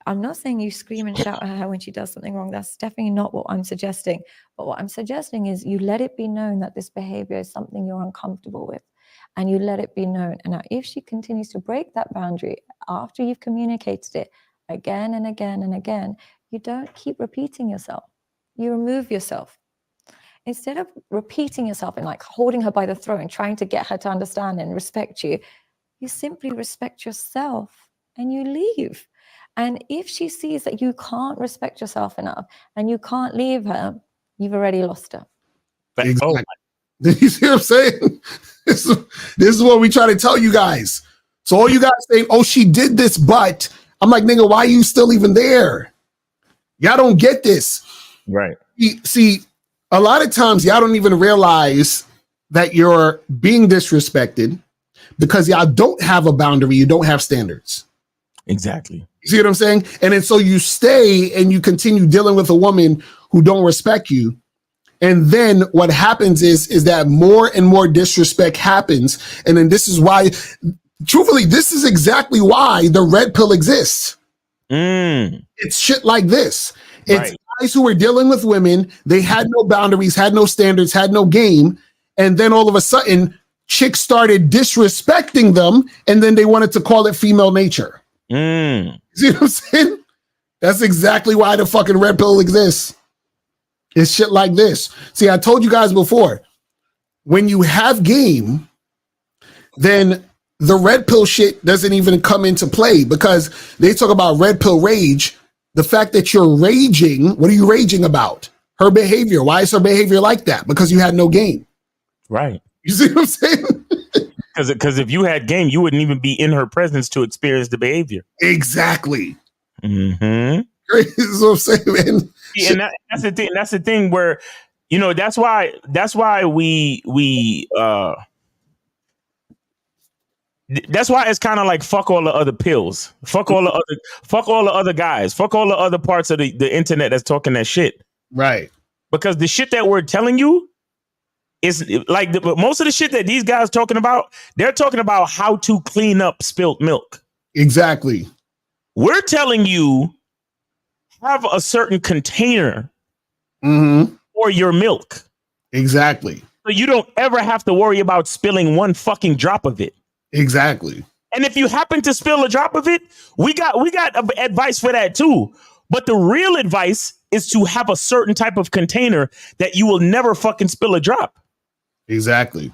Speaker 12: I'm not saying you scream and shout at her when she does something wrong. That's definitely not what I'm suggesting. But what I'm suggesting is you let it be known that this behavior is something you're uncomfortable with, and you let it be known. And now if she continues to break that boundary after you've communicated it again and again and again, you don't keep repeating yourself. You remove yourself. Instead of repeating yourself and like holding her by the throat and trying to get her to understand and respect you, you simply respect yourself and you leave. And if she sees that you can't respect yourself enough and you can't leave her, you've already lost her.
Speaker 7: Exactly. You see what I'm saying? This is what we try to tell you guys. So all you guys saying, oh, she did this, but I'm like, nigga, why are you still even there? Y'all don't get this.
Speaker 2: Right.
Speaker 7: See, a lot of times y'all don't even realize that you're being disrespected because y'all don't have a boundary. You don't have standards.
Speaker 2: Exactly.
Speaker 7: You see what I'm saying? And then so you stay and you continue dealing with a woman who don't respect you. And then what happens is that more and more disrespect happens. And then this is why, truthfully, this is exactly why the red pill exists. It's shit like this. It's guys who were dealing with women. They had no boundaries, had no standards, had no game. And then all of a sudden, chicks started disrespecting them. And then they wanted to call it female nature. See what I'm saying? That's exactly why the fucking red pill exists. It's shit like this. See, I told you guys before, when you have game, then the red pill shit doesn't even come into play because they talk about red pill rage. The fact that you're raging, what are you raging about? Her behavior. Why is her behavior like that? Because you had no game.
Speaker 2: Right.
Speaker 7: You see what I'm saying?
Speaker 2: Because if you had game, you wouldn't even be in her presence to experience the behavior.
Speaker 7: Exactly.
Speaker 2: Mm-hmm.
Speaker 7: That's what I'm saying, man.
Speaker 2: Yeah, and that's the thing. That's the thing where, you know, that's why we that's why it's kind of like fuck all the other pills, fuck all the other guys, fuck all the other parts of the internet that's talking that shit.
Speaker 7: Right.
Speaker 2: Because the shit that we're telling you is like most of the shit that these guys talking about. They're talking about how to clean up spilt milk.
Speaker 7: Exactly.
Speaker 2: We're telling you have a certain container for your milk.
Speaker 7: Exactly.
Speaker 2: So you don't ever have to worry about spilling one fucking drop of it.
Speaker 7: Exactly.
Speaker 2: And if you happen to spill a drop of it, we got advice for that too. But the real advice is to have a certain type of container that you will never fucking spill a drop.
Speaker 7: Exactly.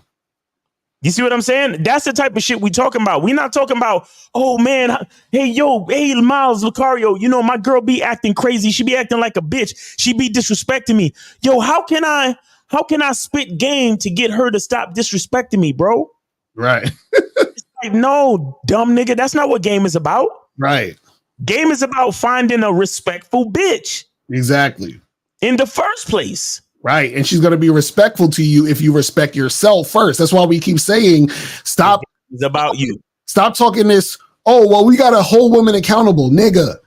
Speaker 2: You see what I'm saying? That's the type of shit we talking about. We're not talking about, oh man, hey Miles Lucario, you know, my girl be acting crazy. She be acting like a bitch. She be disrespecting me. Yo, how can I spit game to get her to stop disrespecting me, bro?
Speaker 7: Right.
Speaker 2: It's like, no, dumb nigga. That's not what game is about.
Speaker 7: Right.
Speaker 2: Game is about finding a respectful bitch.
Speaker 7: Exactly.
Speaker 2: In the first place.
Speaker 7: Right. And she's going to be respectful to you if you respect yourself first. That's why we keep saying, stop.
Speaker 2: It's about you.
Speaker 7: Stop talking this. Oh, well, we got to hold women accountable, nigga.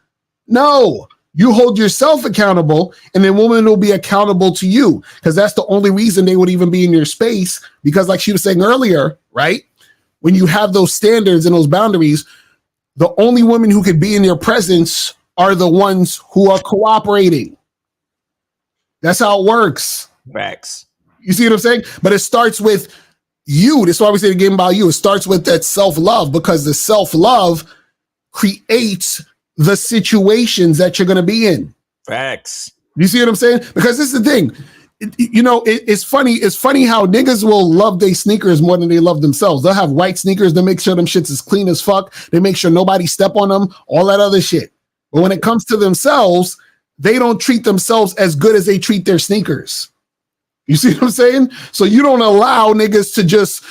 Speaker 7: No, you hold yourself accountable and then women will be accountable to you, because that's the only reason they would even be in your space. Because like she was saying earlier, right? When you have those standards and those boundaries, the only women who could be in your presence are the ones who are cooperating. That's how it works.
Speaker 2: Facts.
Speaker 7: You see what I'm saying? But it starts with you. That's why we say the game about you. It starts with that self-love, because the self-love creates the situations that you're going to be in.
Speaker 2: Facts.
Speaker 7: You see what I'm saying? Because this is the thing. It's funny. It's funny how niggas will love their sneakers more than they love themselves. They'll have white sneakers. They make sure them shits is clean as fuck. They make sure nobody step on them, all that other shit. But when it comes to themselves, they don't treat themselves as good as they treat their sneakers. You see what I'm saying? So you don't allow niggas to just,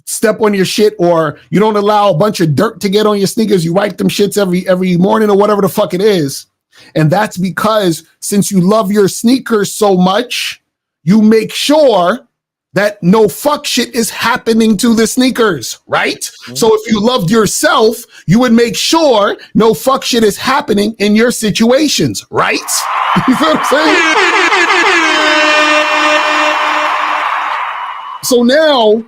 Speaker 7: step on your shit, or you don't allow a bunch of dirt to get on your sneakers. You wipe them shits every morning or whatever the fuck it is. And that's because since you love your sneakers so much, you make sure that no fuck shit is happening to the sneakers, right? Mm-hmm. So if you loved yourself, you would make sure no fuck shit is happening in your situations, right? You know what I'm saying? So now,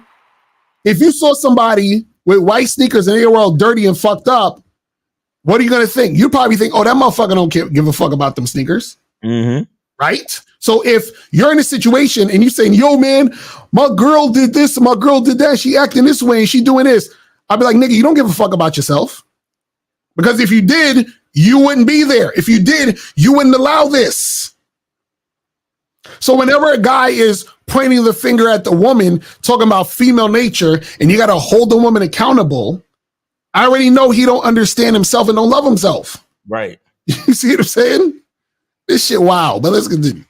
Speaker 7: if you saw somebody with white sneakers and they were all dirty and fucked up, what are you going to think? You probably think, oh, that motherfucker don't give a fuck about them sneakers.
Speaker 2: Mm-hmm.
Speaker 7: Right? So if you're in a situation and you're saying, yo, man, my girl did this, my girl did that, she acting this way and she doing this, I'd be like, nigga, you don't give a fuck about yourself. Because if you did, you wouldn't be there. If you did, you wouldn't allow this. So whenever a guy is pointing the finger at the woman, talking about female nature, and you got to hold the woman accountable, I already know he don't understand himself and don't love himself.
Speaker 2: Right.
Speaker 7: You see what I'm saying? This shit, wow. But let's continue.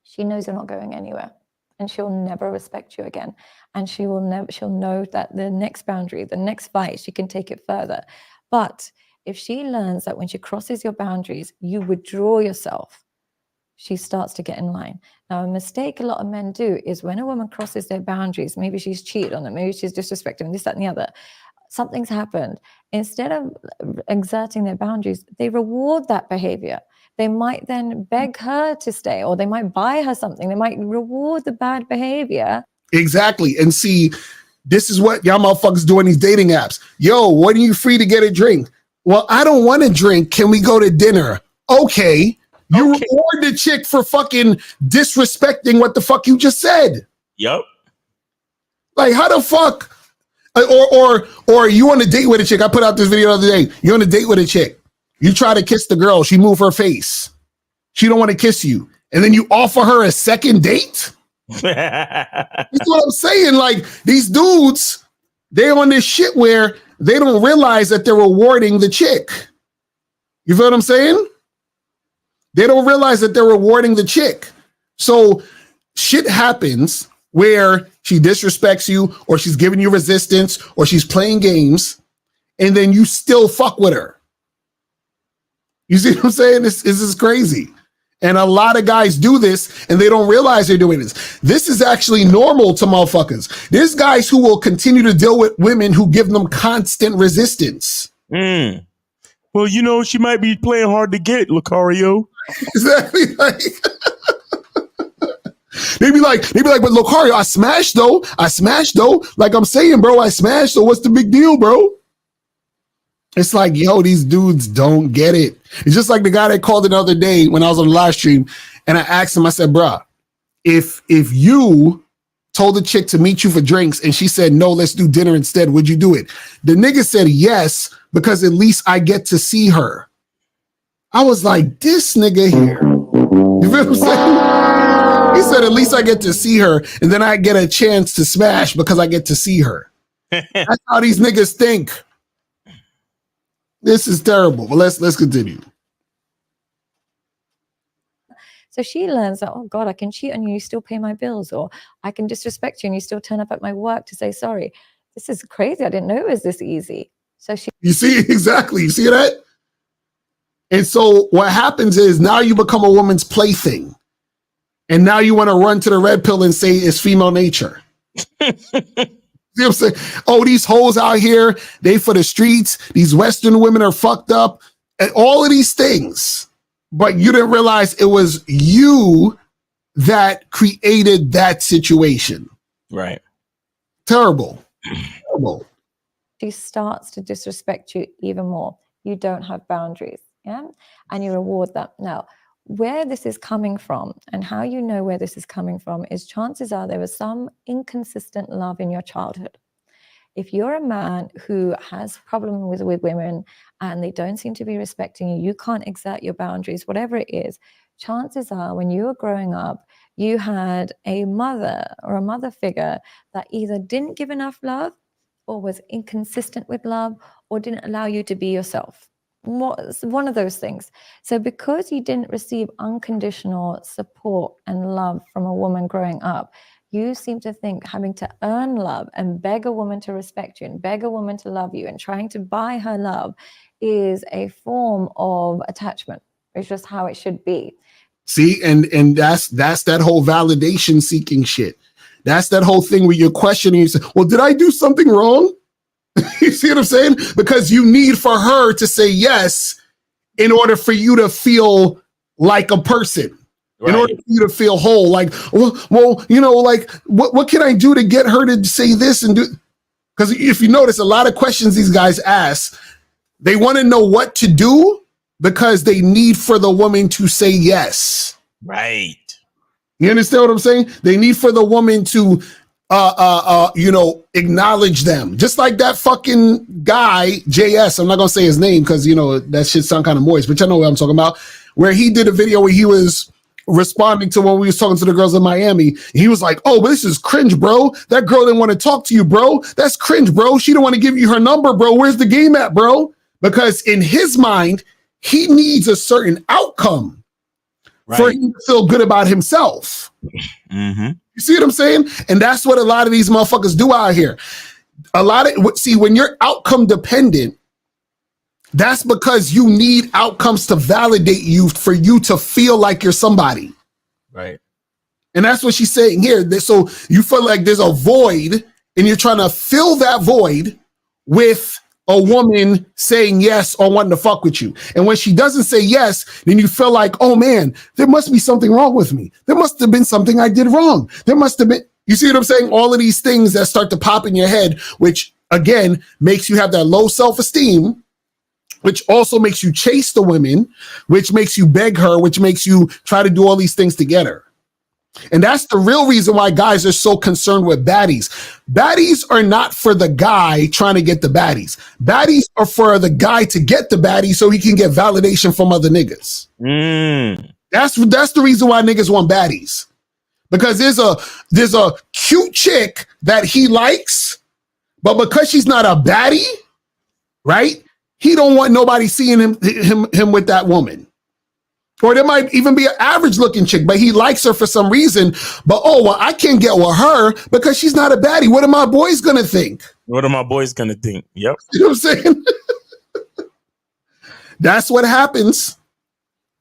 Speaker 12: She knows you're not going anywhere, and she'll never respect you again. And she'll know that the next boundary, the next fight, she can take it further. But if she learns that when she crosses your boundaries, you withdraw yourself, she starts to get in line. Now, a mistake a lot of men do is when a woman crosses their boundaries, maybe she's cheated on them, maybe she's disrespected them, this, that, and the other. Something's happened. Instead of exerting their boundaries, they reward that behavior. They might then beg her to stay, or they might buy her something. They might reward the bad behavior.
Speaker 7: Exactly. And see, this is what y'all motherfuckers do in these dating apps. Yo, when are you free to get a drink? Well, I don't want a drink. Can we go to dinner? Okay. You reward the chick for fucking disrespecting what the fuck you just said.
Speaker 2: Yep.
Speaker 7: Like, how the fuck? Or you on a date with a chick. I put out this video the other day. You're on a date with a chick. You try to kiss the girl. She move her face. She don't want to kiss you. And then you offer her a second date? That's what I'm saying. Like, these dudes, they're on this shit where they don't realize that they're rewarding the chick. You feel what I'm saying? They don't realize that they're rewarding the chick. So shit happens where she disrespects you, or she's giving you resistance, or she's playing games, and then you still fuck with her. You see what I'm saying? This is crazy. And a lot of guys do this, and they don't realize they're doing this. This is actually normal to motherfuckers. There's guys who will continue to deal with women who give them constant resistance.
Speaker 2: Well, she might be playing hard to get, Lucario.
Speaker 7: Exactly. They be like, but Lucario, I smashed though. Like I'm saying, bro, I smashed. So what's the big deal, bro? It's like, yo, these dudes don't get it. It's just like the guy that called the other day when I was on the live stream, and I asked him, I said, bruh, if you told the chick to meet you for drinks and she said, no, let's do dinner instead, would you do it? The nigga said yes, because at least I get to see her. I was like, this nigga here. You feel what I'm saying? He said, at least I get to see her, and then I get a chance to smash because I get to see her. That's how these niggas think. This is terrible. But let's continue.
Speaker 12: So she learns that, oh God, I can cheat on you, you still pay my bills, or I can disrespect you and you still turn up at my work to say sorry. This is crazy. I didn't know it was this easy. So she.
Speaker 7: You see, exactly. You see that? And so what happens is now you become a woman's plaything. And now you want to run to the red pill and say it's female nature. See what I'm saying? Oh, these hoes out here, they for the streets. These Western women are fucked up. And all of these things. But you didn't realize it was you that created that situation.
Speaker 2: Right.
Speaker 7: Terrible. Terrible.
Speaker 12: She starts to disrespect you even more. You don't have boundaries. Yeah. And you reward that. Now, where this is coming from and how you know where this is coming from is chances are there was some inconsistent love in your childhood. If you're a man who has problems with women and they don't seem to be respecting you, you can't exert your boundaries, whatever it is, chances are when you were growing up, you had a mother or a mother figure that either didn't give enough love or was inconsistent with love or didn't allow you to be yourself. One of those things. So because you didn't receive unconditional support and love from a woman growing up, you seem to think having to earn love and beg a woman to respect you and beg a woman to love you and trying to buy her love is a form of attachment. It's just how it should be.
Speaker 7: See, and that's that whole validation seeking shit. That's that whole thing where you're questioning, you say, well, did I do something wrong? You see what I'm saying? Because you need for her to say yes in order for you to feel like a person. Right. In order for you to feel whole, like, well, you know, like, what can I do to get her to say this and do? Because if you notice, a lot of questions these guys ask, they want to know what to do because they need for the woman to say yes.
Speaker 2: Right.
Speaker 7: You understand what I'm saying? They need for the woman to, you know, acknowledge them. Just like that fucking guy, JS. I'm not going to say his name because, you know, that shit sound kind of moist, but you know what I'm talking about. Where he did a video where he was responding to when we was talking to the girls in Miami. He was like, oh, but this is cringe, bro. That girl didn't want to talk to you, bro. That's cringe, bro. She didn't want to give you her number, bro. Where's the game at, bro? Because in his mind, he needs a certain outcome for him to feel good about himself.
Speaker 2: Mm-hmm.
Speaker 7: You see what I'm saying? And that's what a lot of these motherfuckers do out here. When you're outcome dependent, that's because you need outcomes to validate you for you to feel like you're somebody.
Speaker 2: Right.
Speaker 7: And that's what she's saying here. So you feel like there's a void and you're trying to fill that void with a woman saying yes or wanting to fuck with you. And when she doesn't say yes, then you feel like, oh man, there must be something wrong with me. There must have been something I did wrong. There must have been, you see what I'm saying? All of these things that start to pop in your head, which again, makes you have that low self-esteem, which also makes you chase the women, which makes you beg her, which makes you try to do all these things to get her. And that's the real reason why guys are so concerned with baddies. Baddies are not for the guy trying to get the baddies. Baddies are for the guy to get the baddie so he can get validation from other niggas. That's the reason why niggas want baddies. Because there's a cute chick that he likes, but because she's not a baddie, right? He don't want nobody seeing him with that woman. Or there might even be an average looking chick, but he likes her for some reason. But, oh, well, I can't get with her because she's not a baddie. What are my boys going to think?
Speaker 2: What are my boys going to think? Yep.
Speaker 7: You know what I'm saying? That's what happens.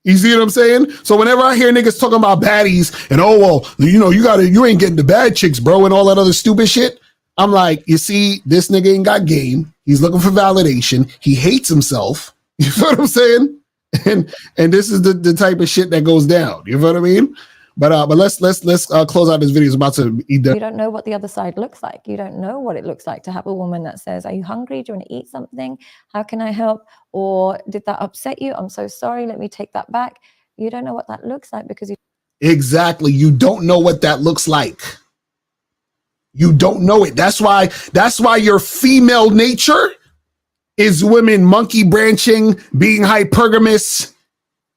Speaker 7: You see what I'm saying? So whenever I hear niggas talking about baddies and, oh, well, you know, you ain't getting the bad chicks, bro, and all that other stupid shit. I'm like, you see, this nigga ain't got game. He's looking for validation. He hates himself. You feel what I'm saying? And this is the type of shit that goes down. You know what I mean? But let's close out this video. It's about to eat that.
Speaker 12: You don't know what the other side looks like. You don't know what it looks like to have a woman that says, are you hungry? Do you want to eat something? How can I help? Or did that upset you? I'm so sorry. Let me take that back. You don't know what that looks like because you.
Speaker 7: Exactly. You don't know what that looks like. You don't know it. That's why your female nature is women monkey branching, being hypergamous,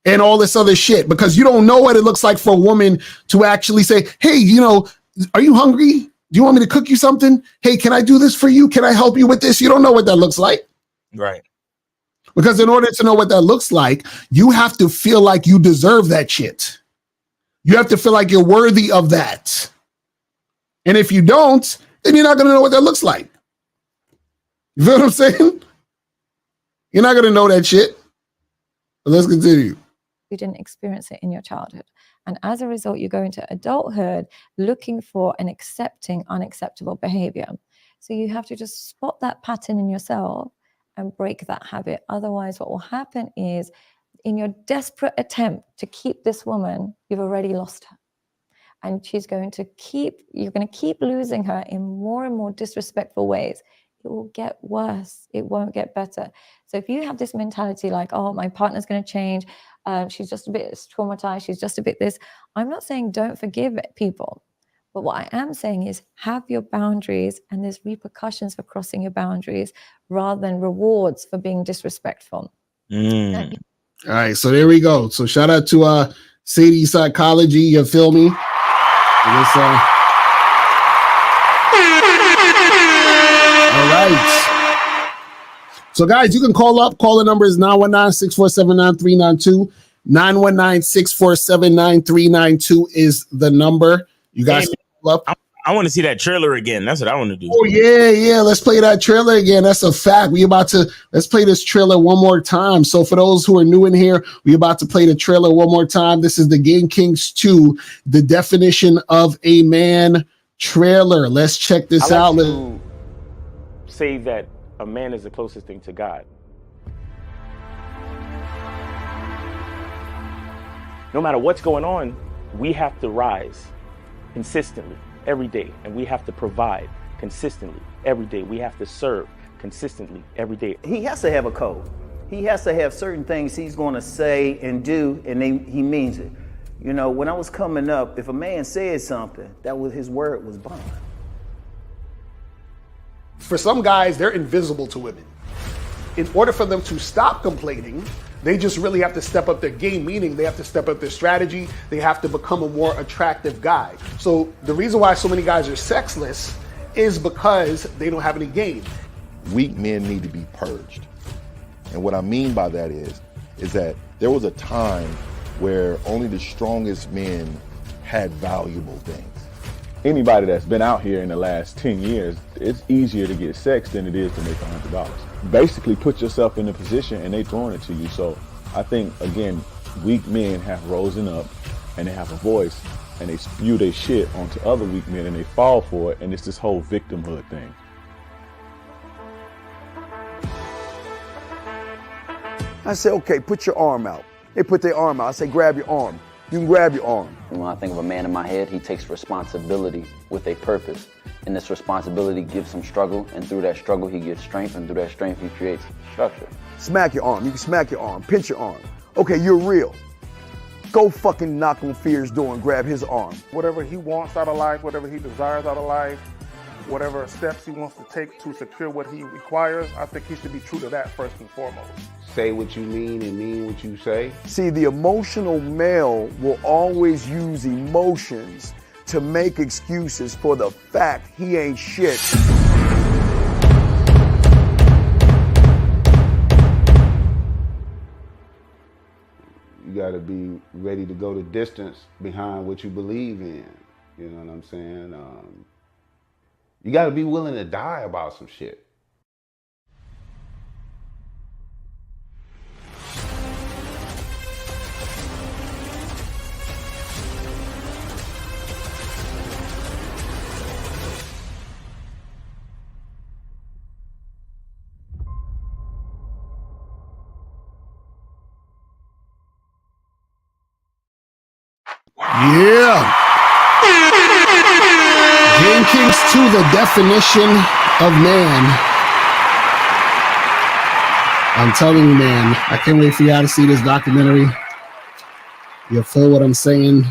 Speaker 7: and all this other shit, because you don't know what it looks like for a woman to actually say, hey, you know, are you hungry? Do you want me to cook you something? Hey, can I do this for you? Can I help you with this? You don't know what that looks like.
Speaker 2: Right.
Speaker 7: Because in order to know what that looks like, you have to feel like you deserve that shit. You have to feel like you're worthy of that. And if you don't, then you're not going to know what that looks like. You feel what I'm saying? You're not going to know that shit. But let's continue.
Speaker 12: You didn't experience it in your childhood. And as a result, you go into adulthood looking for and accepting unacceptable behavior. So you have to just spot that pattern in yourself and break that habit. Otherwise, what will happen is, in your desperate attempt to keep this woman, you've already lost her. And you're going to keep losing her in more and more disrespectful ways. It will get worse. It won't get better. So if you have this mentality like, oh, my partner's going to change, she's just a bit traumatized, she's just a bit this. I'm not saying don't forgive people. But what I am saying is have your boundaries, and there's repercussions for crossing your boundaries rather than rewards for being disrespectful.
Speaker 7: All right, so there we go. So shout out to Sadie Psychology, you feel me? All right. So guys, you can call up. Call the number is 919-647-9392. 919-647-9392 is the number. You guys can call up.
Speaker 2: I want to see that trailer again. That's what I want to do.
Speaker 7: Oh, yeah. Let's play that trailer again. That's a fact. Let's play this trailer one more time. So for those who are new in here, we're about to play the trailer one more time. This is the Game Kings 2, the definition of a man trailer. Let's check this out.
Speaker 2: To say that a man is the closest thing to God. No matter what's going on, we have to rise consistently every day, and we have to provide consistently every day. We have to serve consistently every day.
Speaker 9: He has to have a code. He has to have certain things he's going to say and do, and he means it. You know, when I was coming up, if a man said something, his word was bond.
Speaker 3: For some guys, they're invisible to women. In order for them to stop complaining, they just really have to step up their game, meaning they have to step up their strategy. They have to become a more attractive guy. So the reason why so many guys are sexless is because they don't have any game.
Speaker 1: Weak men need to be purged. And what I mean by that is that there was a time where only the strongest men had valuable things.
Speaker 8: Anybody that's been out here in the last 10 years, it's easier to get sex than it is to make $100. Basically put yourself in a position and they throwing it to you. So I think, again, weak men have risen up and they have a voice and they spew their shit onto other weak men and they fall for it. And it's this whole victimhood thing.
Speaker 5: I say, okay, put your arm out. They put their arm out. I say, grab your arm. You can grab your arm.
Speaker 10: When I think of a man in my head, he takes responsibility with a purpose. And this responsibility gives him struggle, and through that struggle, he gets strength, and through that strength, he creates structure.
Speaker 5: Smack your arm. You can smack your arm. Pinch your arm. Okay, you're real. Go fucking knock on Fear's door and grab his arm.
Speaker 11: Whatever he wants out of life, whatever he desires out of life, whatever steps he wants to take to secure what he requires, I think he should be true to that first and foremost.
Speaker 4: Say what you mean and mean what you say.
Speaker 5: See, the emotional male will always use emotions to make excuses for the fact he ain't shit.
Speaker 4: You gotta be ready to go the distance behind what you believe in. You know what I'm saying? You gotta be willing to die about some shit.
Speaker 7: Yeah. Game Kings 2, the definition of man. I'm telling you, man, I can't wait for y'all to see this documentary. You'll feel what I'm saying.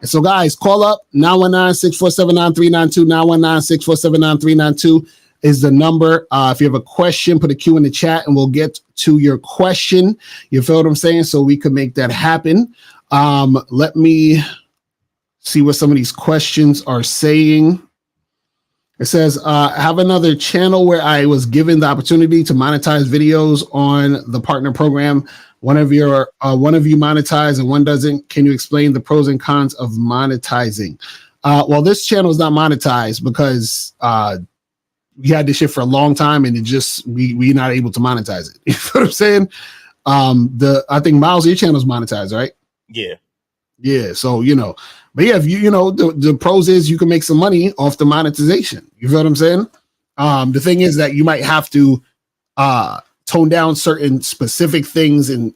Speaker 7: And so, guys, call up 919-647-9392, 919-647-9392. is the number. If you have a question, put a Q in the chat and we'll get to your question. You feel what I'm saying? So we could make that happen. Let me see what some of these questions are saying. It says, I have another channel where I was given the opportunity to monetize videos on the partner program. One of you monetize and one doesn't. Can you explain the pros and cons of monetizing? Well, this channel is not monetized because we had this shit for a long time and we're not able to monetize it. You know what I'm saying? I think Miles, your channel is monetized, right?
Speaker 2: Yeah.
Speaker 7: Yeah. So, but yeah, if the pros is you can make some money off the monetization. You feel what I'm saying? The thing is that you might have to tone down certain specific things in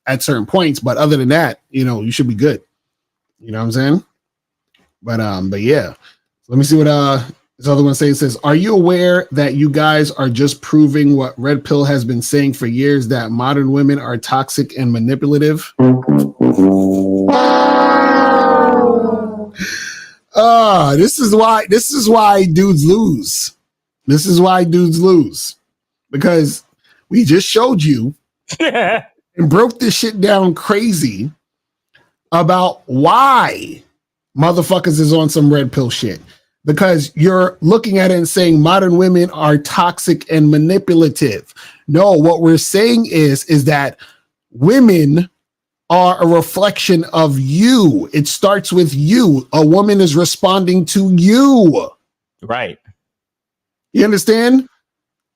Speaker 7: at certain points, but other than that, you should be good. You know what I'm saying? But yeah, let me see what this other one says. It says, are you aware that you guys are just proving what Red Pill has been saying for years, that modern women are toxic and manipulative? This is why dudes lose. This is why dudes lose. Because we just showed you and broke this shit down crazy about why motherfuckers is on some red pill shit. Because you're looking at it and saying modern women are toxic and manipulative. No, what we're saying is that women are a reflection of you. It starts with you. A woman is responding to you.
Speaker 2: Right.
Speaker 7: You understand?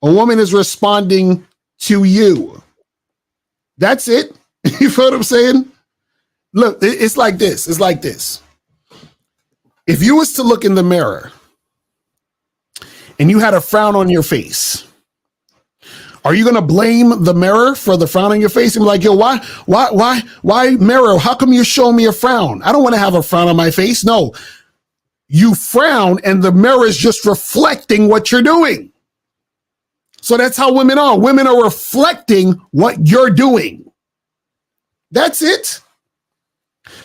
Speaker 7: A woman is responding to you. That's it. You feel what I'm saying? Look, it's like this. It's like this. If you was to look in the mirror and you had a frown on your face, are you going to blame the mirror for the frown on your face and be like, yo, why mirror? How come you show me a frown? I don't want to have a frown on my face. No, you frown and the mirror is just reflecting what you're doing. So that's how women are. Women are reflecting what you're doing. That's it.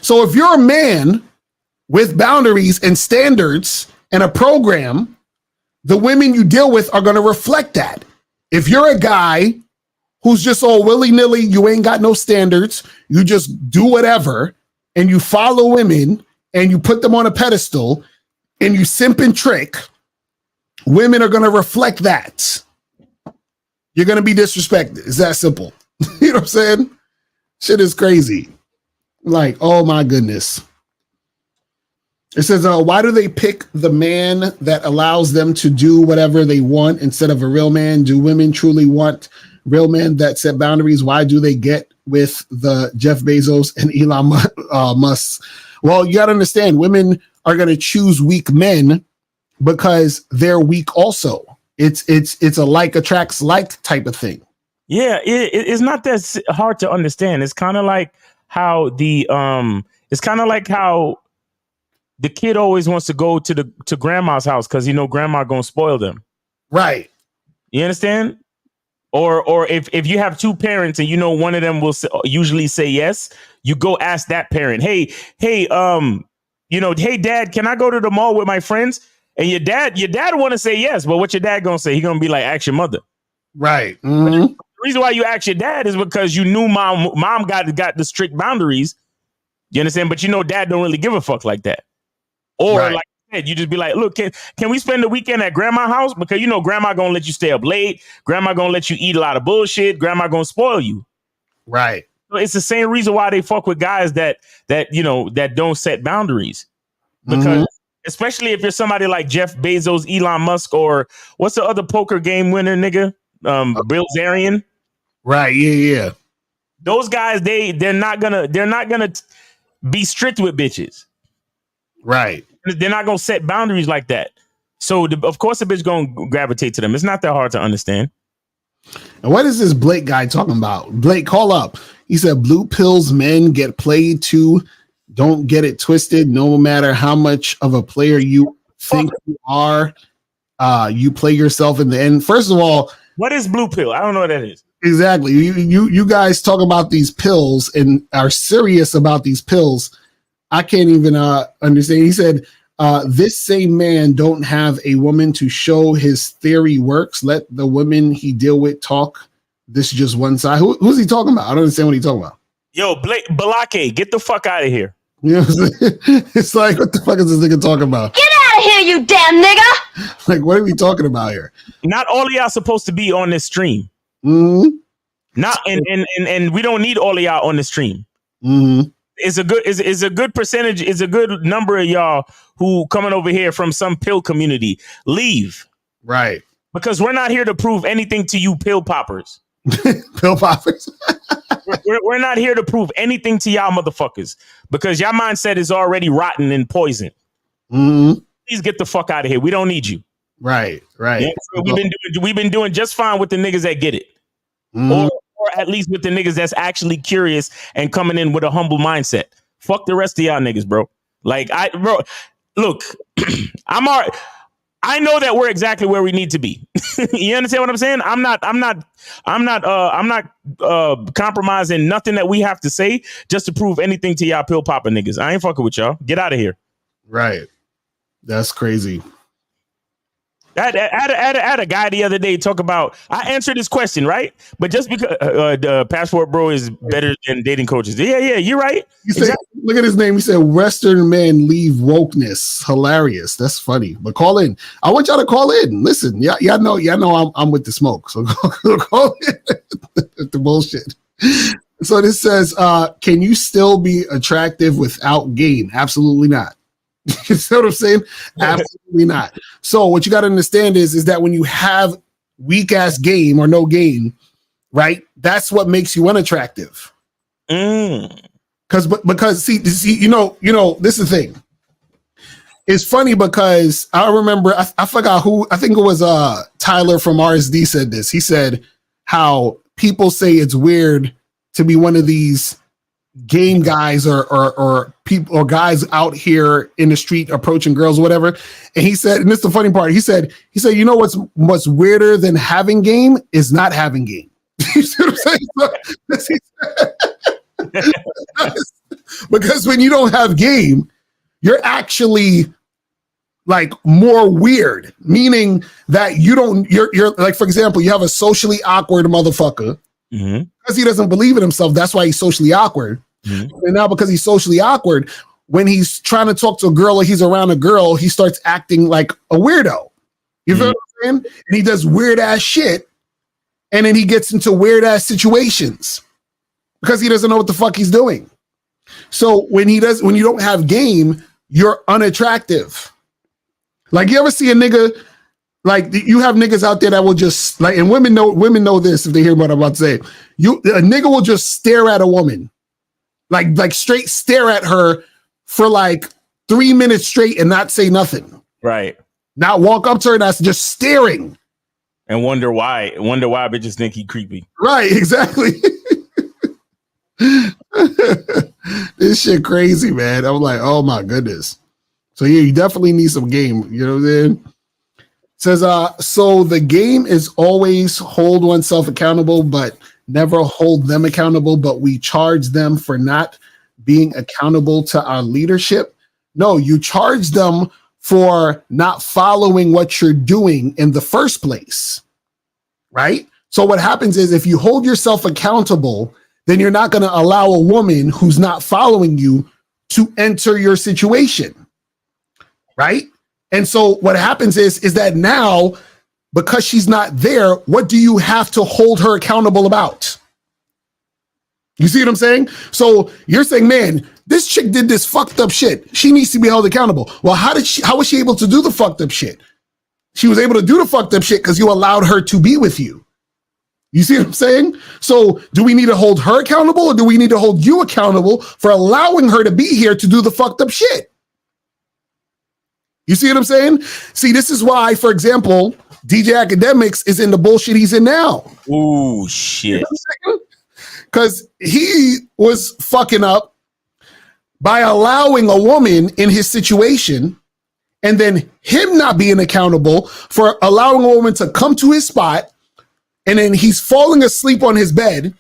Speaker 7: So if you're a man with boundaries and standards and a program, the women you deal with are going to reflect that. If you're a guy who's just all willy-nilly, you ain't got no standards, you just do whatever, and you follow women and you put them on a pedestal and you simp and trick, women are going to reflect that. You're going to be disrespected. It's that simple. You know what I'm saying? Shit is crazy. Like, oh my goodness. It says, why do they pick the man that allows them to do whatever they want instead of a real man? Do women truly want real men that set boundaries? Why do they get with the Jeff Bezos and Elon Musk? Well, you got to understand, women are going to choose weak men because they're weak also. It's a like attracts like type of thing.
Speaker 2: Yeah, it's not that hard to understand. It's kind of like how the kid always wants to go to grandma's house because grandma gonna spoil them. Right. You understand? Or if you have two parents and one of them will usually say yes, you go ask that parent, hey, hey, dad, can I go to the mall with my friends? And your dad want to say yes, but what your dad gonna say? He gonna be like, ask your mother. Right. Mm-hmm. The reason why you ask your dad is because you knew mom got the strict boundaries. You understand? But dad don't really give a fuck like that. Or right. Like I said, you just be like, look, can we spend the weekend at grandma's house? Because grandma gonna let you stay up late. Grandma gonna let you eat a lot of bullshit. Grandma gonna spoil you. Right. So it's the same reason why they fuck with guys that don't set boundaries. Because especially if you're somebody like Jeff Bezos, Elon Musk, or what's the other poker game winner nigga? Bill Zarian. Right. Yeah. Those guys, they're not gonna be strict with bitches. Right. They're not going to set boundaries like that. So, of course, the bitch going to gravitate to them. It's not that hard to understand.
Speaker 7: And what is this Blake guy talking about? Blake, call up. He said, blue pills men get played too. Don't get it twisted. No matter how much of a player you think you are, you play yourself in the end. First of all,
Speaker 2: what is blue pill? I don't know what that is.
Speaker 7: Exactly. You guys talk about these pills and are serious about these pills. I can't even understand. He said, This same man don't have a woman to show his theory works. Let the women he deal with talk. This is just one side. Who's he talking about? I don't understand what he's talking about.
Speaker 2: Yo, Balake, get the fuck out of here.
Speaker 7: You know what I'm saying? It's like, what the fuck is this nigga talking about?
Speaker 13: Get out of here, you damn nigga!
Speaker 7: Like, what are we talking about here?
Speaker 2: Not all of y'all supposed to be on this stream.
Speaker 7: Mm-hmm.
Speaker 2: Not and we don't need all of y'all on the stream.
Speaker 7: Mm-hmm.
Speaker 2: It's a good percentage. It's a good number of y'all who coming over here from some pill community. Leave.
Speaker 7: Right.
Speaker 2: Because we're not here to prove anything to you pill poppers.
Speaker 7: Pill poppers.
Speaker 2: we're not here to prove anything to y'all motherfuckers because y'all mindset is already rotten and poisoned.
Speaker 7: Mm-hmm.
Speaker 2: Please get the fuck out of here. We don't need you.
Speaker 7: Right.
Speaker 2: Yeah, so we've been doing just fine with the niggas that get it.
Speaker 7: Mm-hmm.
Speaker 2: Or at least with the niggas that's actually curious and coming in with a humble mindset. Fuck the rest of y'all niggas, bro. Like look, I know that we're exactly where we need to be. You understand what I'm saying? I'm not compromising nothing that we have to say just to prove anything to y'all pill popping niggas. I ain't fucking with y'all. Get out of here.
Speaker 7: Right. That's crazy.
Speaker 2: I had a guy the other day talk about, I answered this question, right? But just because the Passport Bro is better than dating coaches. Yeah, you're right.
Speaker 7: He said, look at his name. He said, Western men leave wokeness. Hilarious. That's funny. But call in. I want y'all to call in. Listen, y'all know I'm with the smoke. So call in. The bullshit. So this says, can you still be attractive without game? Absolutely not. You see what I'm saying? Absolutely not. So what you got to understand is that when you have weak ass game or no game, right? That's what makes you unattractive. Because see, you know, this is the thing. It's funny because I remember I forgot who, I think it was Tyler from RSD said this. He said how people say it's weird to be one of these game guys or people or guys out here in the street approaching girls or whatever. And he said, and this is the funny part, he said, you know what's weirder than having game is not having game. You see what I'm saying? Because when you don't have game, you're actually like more weird, meaning that you're like, for example, you have a socially awkward motherfucker because he doesn't believe in himself. That's why he's socially awkward. And now because he's socially awkward, when he's trying to talk to a girl or he's around a girl, he starts acting like a weirdo. You feel what I'm saying? And he does weird ass shit. And then he gets into weird ass situations because he doesn't know what the fuck he's doing. So when you don't have game, you're unattractive. Like, you ever see a nigga, like, you have niggas out there that will just, like, and women know this if they hear what I'm about to say. A nigga will just stare at a woman. Like straight stare at her for like 3 minutes straight and not say nothing.
Speaker 2: Right.
Speaker 7: Not walk up to her and that's just staring.
Speaker 2: And wonder why bitches think he creepy.
Speaker 7: Right, exactly. This shit crazy, man. I'm like, oh my goodness. So yeah, you definitely need some game. You know what I'm saying? Says, so the game is always hold oneself accountable, but never hold them accountable, but we charge them for not being accountable to our leadership. No, you charge them for not following what you're doing in the first place, right? So what happens is if you hold yourself accountable, then you're not going to allow a woman who's not following you to enter your situation, right? And so what happens is that now, because she's not there, what do you have to hold her accountable about? You see what I'm saying? So you're saying, man, this chick did this fucked up shit. She needs to be held accountable. Well, how was she able to do the fucked up shit? She was able to do the fucked up shit because you allowed her to be with you. You see what I'm saying? So do we need to hold her accountable or do we need to hold you accountable for allowing her to be here to do the fucked up shit? You see what I'm saying? See, this is why, for example, DJ Academics is in the bullshit he's in now.
Speaker 2: Ooh, shit.
Speaker 7: Because he was fucking up by allowing a woman in his situation and then him not being accountable for allowing a woman to come to his spot and then he's falling asleep on his bed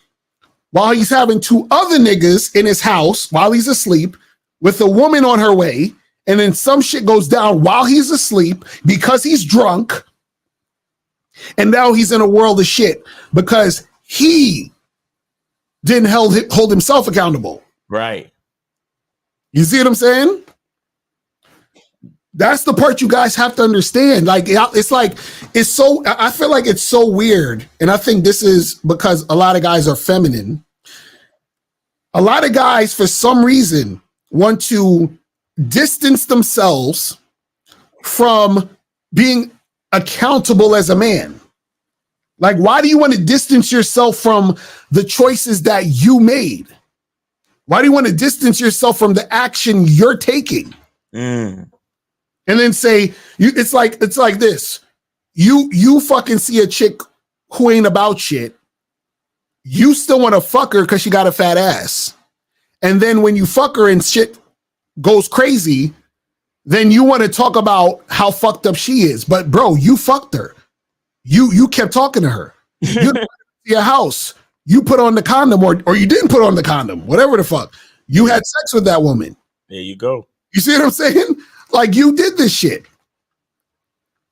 Speaker 7: while he's having two other niggas in his house while he's asleep with a woman on her way. and then some shit goes down while he's asleep because he's drunk, and now he's in a world of shit because he didn't hold himself accountable.
Speaker 2: Right.
Speaker 7: You see what I'm saying? That's the part you guys have to understand. Like, it's like, it's so, I feel like it's so weird. And I think this is because a lot of guys are feminine. A lot of guys, for some reason, want to distance themselves from being accountable as a man. Like, why do you want to distance yourself from the choices that you made? Why do you want to distance yourself from the action you're taking? And then say, it's like this. You fucking see a chick who ain't about shit. You still want to fuck her because she got a fat ass. And then when you fuck her and shit goes crazy, then you want to talk about how fucked up she is. But bro, you fucked her. You kept talking to her. You went to your house. You put on the condom or you didn't put on the condom, whatever the fuck. You had sex with that woman.
Speaker 2: There you go.
Speaker 7: You see what I'm saying? Like, you did this shit.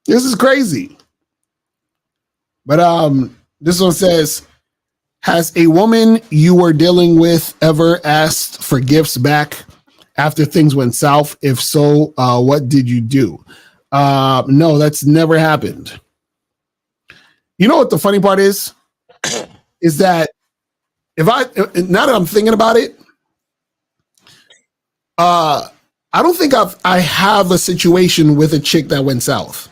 Speaker 7: This is crazy. But this one says, has a woman you were dealing with ever asked for gifts back after things went south? If so, what did you do? No, that's never happened. You know what the funny part is? Is that now that I'm thinking about it, I don't think I have a situation with a chick that went south.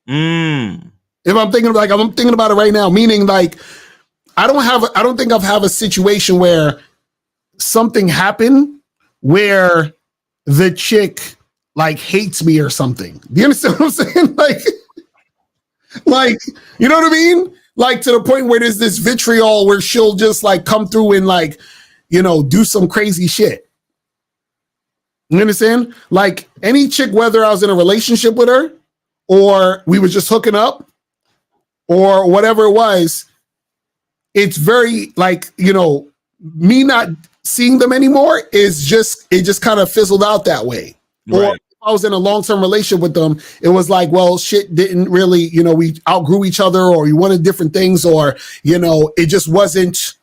Speaker 7: If I'm thinking about it right now, meaning like I don't think I've have a situation where something happened where the chick like hates me or something. Do you understand what I'm saying? Like, you know what I mean? Like, to the point where there's this vitriol where she'll just like come through and like, you know, do some crazy shit. You understand? Like, any chick, whether I was in a relationship with her or we were just hooking up or whatever it was, it's very like, you know, me not seeing them anymore it just kind of fizzled out that way. Right. Or if I was in a long-term relationship with them, it was like, well, shit didn't really, you know, we outgrew each other or we wanted different things, or, you know, it just wasn't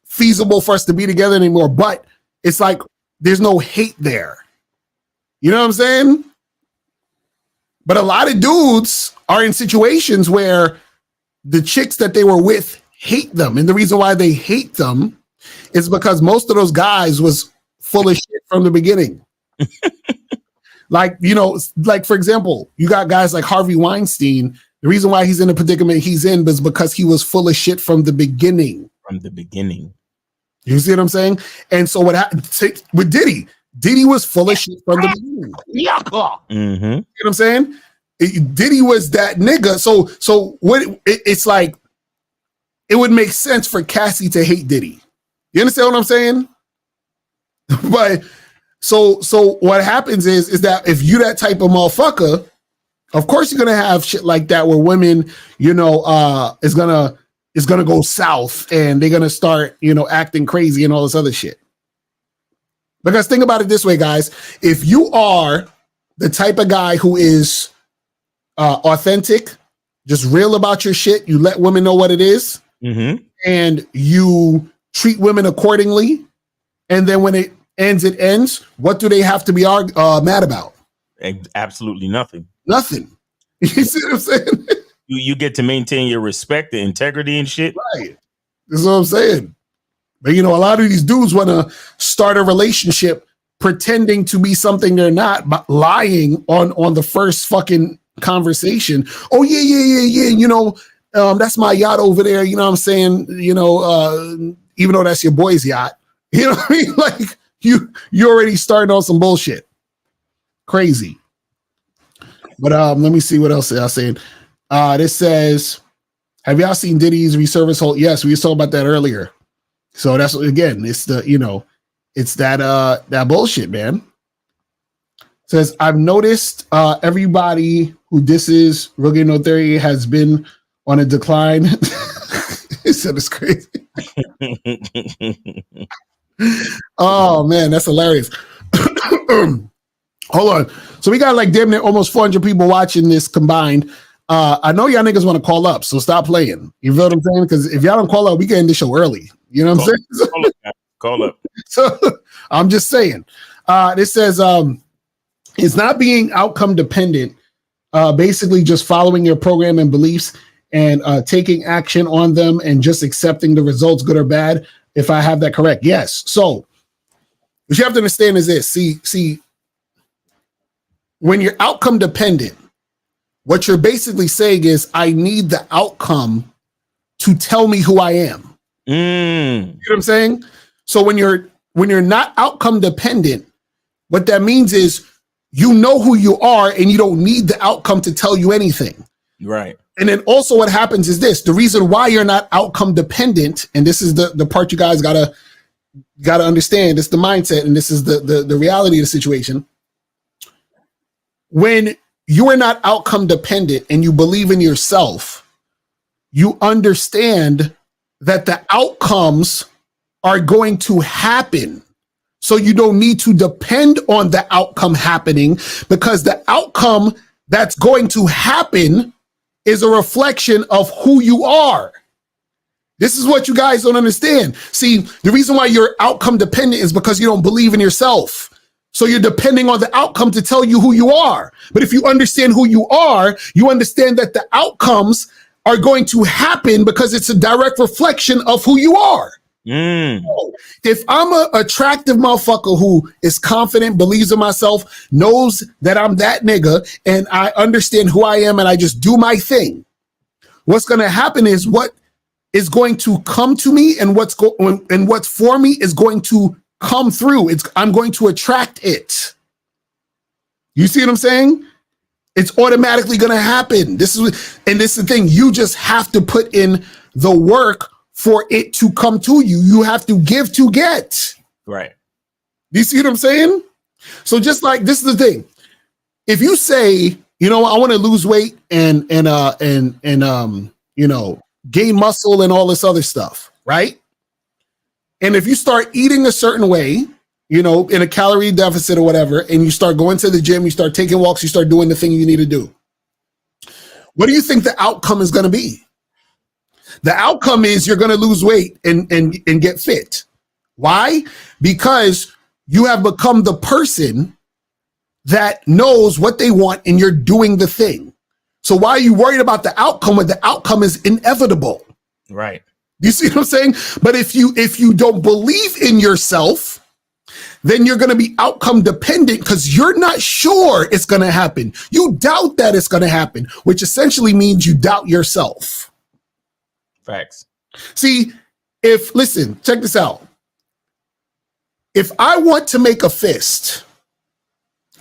Speaker 7: feasible for us to be together anymore. But it's like, there's no hate there. You know what I'm saying? But a lot of dudes are in situations where the chicks that they were with hate them. And the reason why they hate them is because most of those guys was full of shit from the beginning. Like, you know, like, for example, you got guys like Harvey Weinstein. The reason why he's in the predicament he's in is because he was full of shit from the beginning. From the beginning. You see what I'm saying? And so what happened with Diddy? Diddy was full of shit from the beginning. Mm-hmm. You know what I'm saying? Diddy was that nigga. So what? It's like, it would make sense for Cassie to hate Diddy. You understand what I'm saying? But so what happens is that if you that type of motherfucker, of course you're gonna have shit like that where women, you know, is gonna go south and they're gonna start, you know, acting crazy and all this other shit. Because think about it this way, guys. If you are the type of guy who is authentic, just real about your shit, you let women know what it is, and you treat women accordingly, and then when it ends, what do they have to be mad about?
Speaker 2: Absolutely nothing.
Speaker 7: Nothing. You see what I'm saying?
Speaker 2: You get to maintain your respect and integrity and shit.
Speaker 7: Right. That's what I'm saying. But, you know, a lot of these dudes want to start a relationship pretending to be something they're not, but lying on the first fucking conversation. Oh, yeah. You know, that's my yacht over there. You know what I'm saying? You know, even though that's your boy's yacht. You know what I mean? Like, you already started on some bullshit. Crazy. But let me see what else they're saying. This says, have y'all seen Diddy's resurface hold? Yes, we were talking about that earlier. So that's, again, it's the, you know, it's that bullshit, man. It says, I've noticed everybody who disses Rogaine No Theory has been on a decline. He said it's crazy. Oh man, that's hilarious.
Speaker 3: Hold on. So we got like damn near almost 400 people watching this combined. I know y'all niggas want to call up, so stop playing. You feel what I'm saying? Because if y'all don't call up, we can end the show early. You know what I'm saying?
Speaker 2: Call up. Call up.
Speaker 3: So I'm just saying. This says it's not being outcome dependent. Basically just following your program and beliefs and taking action on them and just accepting the results, good or bad. If I have that correct. Yes. So what you have to understand is this. See, when you're outcome dependent, what you're basically saying is, I need the outcome to tell me who I am. You know what I'm saying? So when you're not outcome dependent, what that means is you know who you are and you don't need the outcome to tell you anything.
Speaker 2: Right.
Speaker 3: And then also what happens is this, the reason why you're not outcome dependent, and this is the part you guys gotta understand, it's the mindset, and this is the reality of the situation. When you are not outcome dependent and you believe in yourself, you understand that the outcomes are going to happen. So you don't need to depend on the outcome happening, because the outcome that's going to happen is a reflection of who you are. This is what you guys don't understand. See, the reason why you're outcome dependent is because you don't believe in yourself. So you're depending on the outcome to tell you who you are. But if you understand who you are, you understand that the outcomes are going to happen because it's a direct reflection of who you are. If I'm an attractive motherfucker who is confident, believes in myself, knows that I'm that nigga, and I understand who I am and I just do my thing, what's going to happen is what is going to come to me and what's for me is going to come through. I'm going to attract it. You see what I'm saying? It's automatically going to happen. This is the thing. You just have to put in the work for it to come to you. You have to give to get.
Speaker 2: Right.
Speaker 3: Do you see what I'm saying? So just like, this is the thing. If you say, you know, I want to lose weight and you know, gain muscle and all this other stuff, right? And if you start eating a certain way, you know, in a calorie deficit or whatever, and you start going to the gym, you start taking walks, you start doing the thing you need to do, what do you think the outcome is going to be? The outcome is you're going to lose weight and get fit. Why? Because you have become the person that knows what they want and you're doing the thing. So why are you worried about the outcome when the outcome is inevitable?
Speaker 2: Right.
Speaker 3: You see what I'm saying? But if you don't believe in yourself, then you're going to be outcome dependent because you're not sure it's going to happen. You doubt that it's going to happen, which essentially means you doubt yourself.
Speaker 2: Facts.
Speaker 3: See, listen, check this out. If I want to make a fist,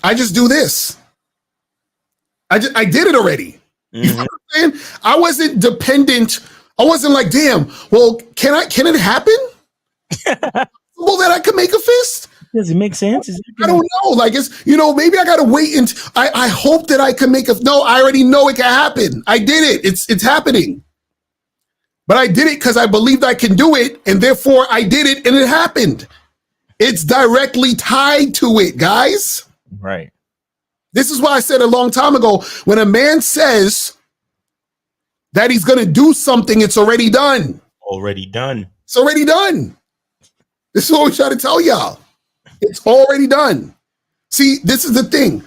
Speaker 3: I just do this. I did it already. You know what I'm saying? I wasn't dependent. I wasn't like, damn, well, can it happen? Well, that I could make a fist?
Speaker 2: Does it make sense?
Speaker 3: I don't know. Like, it's, you know, maybe I got to wait and I hope that I can make no, I already know it can happen. I did it. It's happening. But I did it because I believed I can do it. And therefore I did it and it happened. It's directly tied to it, guys.
Speaker 2: Right.
Speaker 3: This is why I said a long time ago, when a man says that he's going to do something, it's already done.
Speaker 2: Already done.
Speaker 3: It's already done. This is what we try to tell y'all. It's already done. See, this is the thing.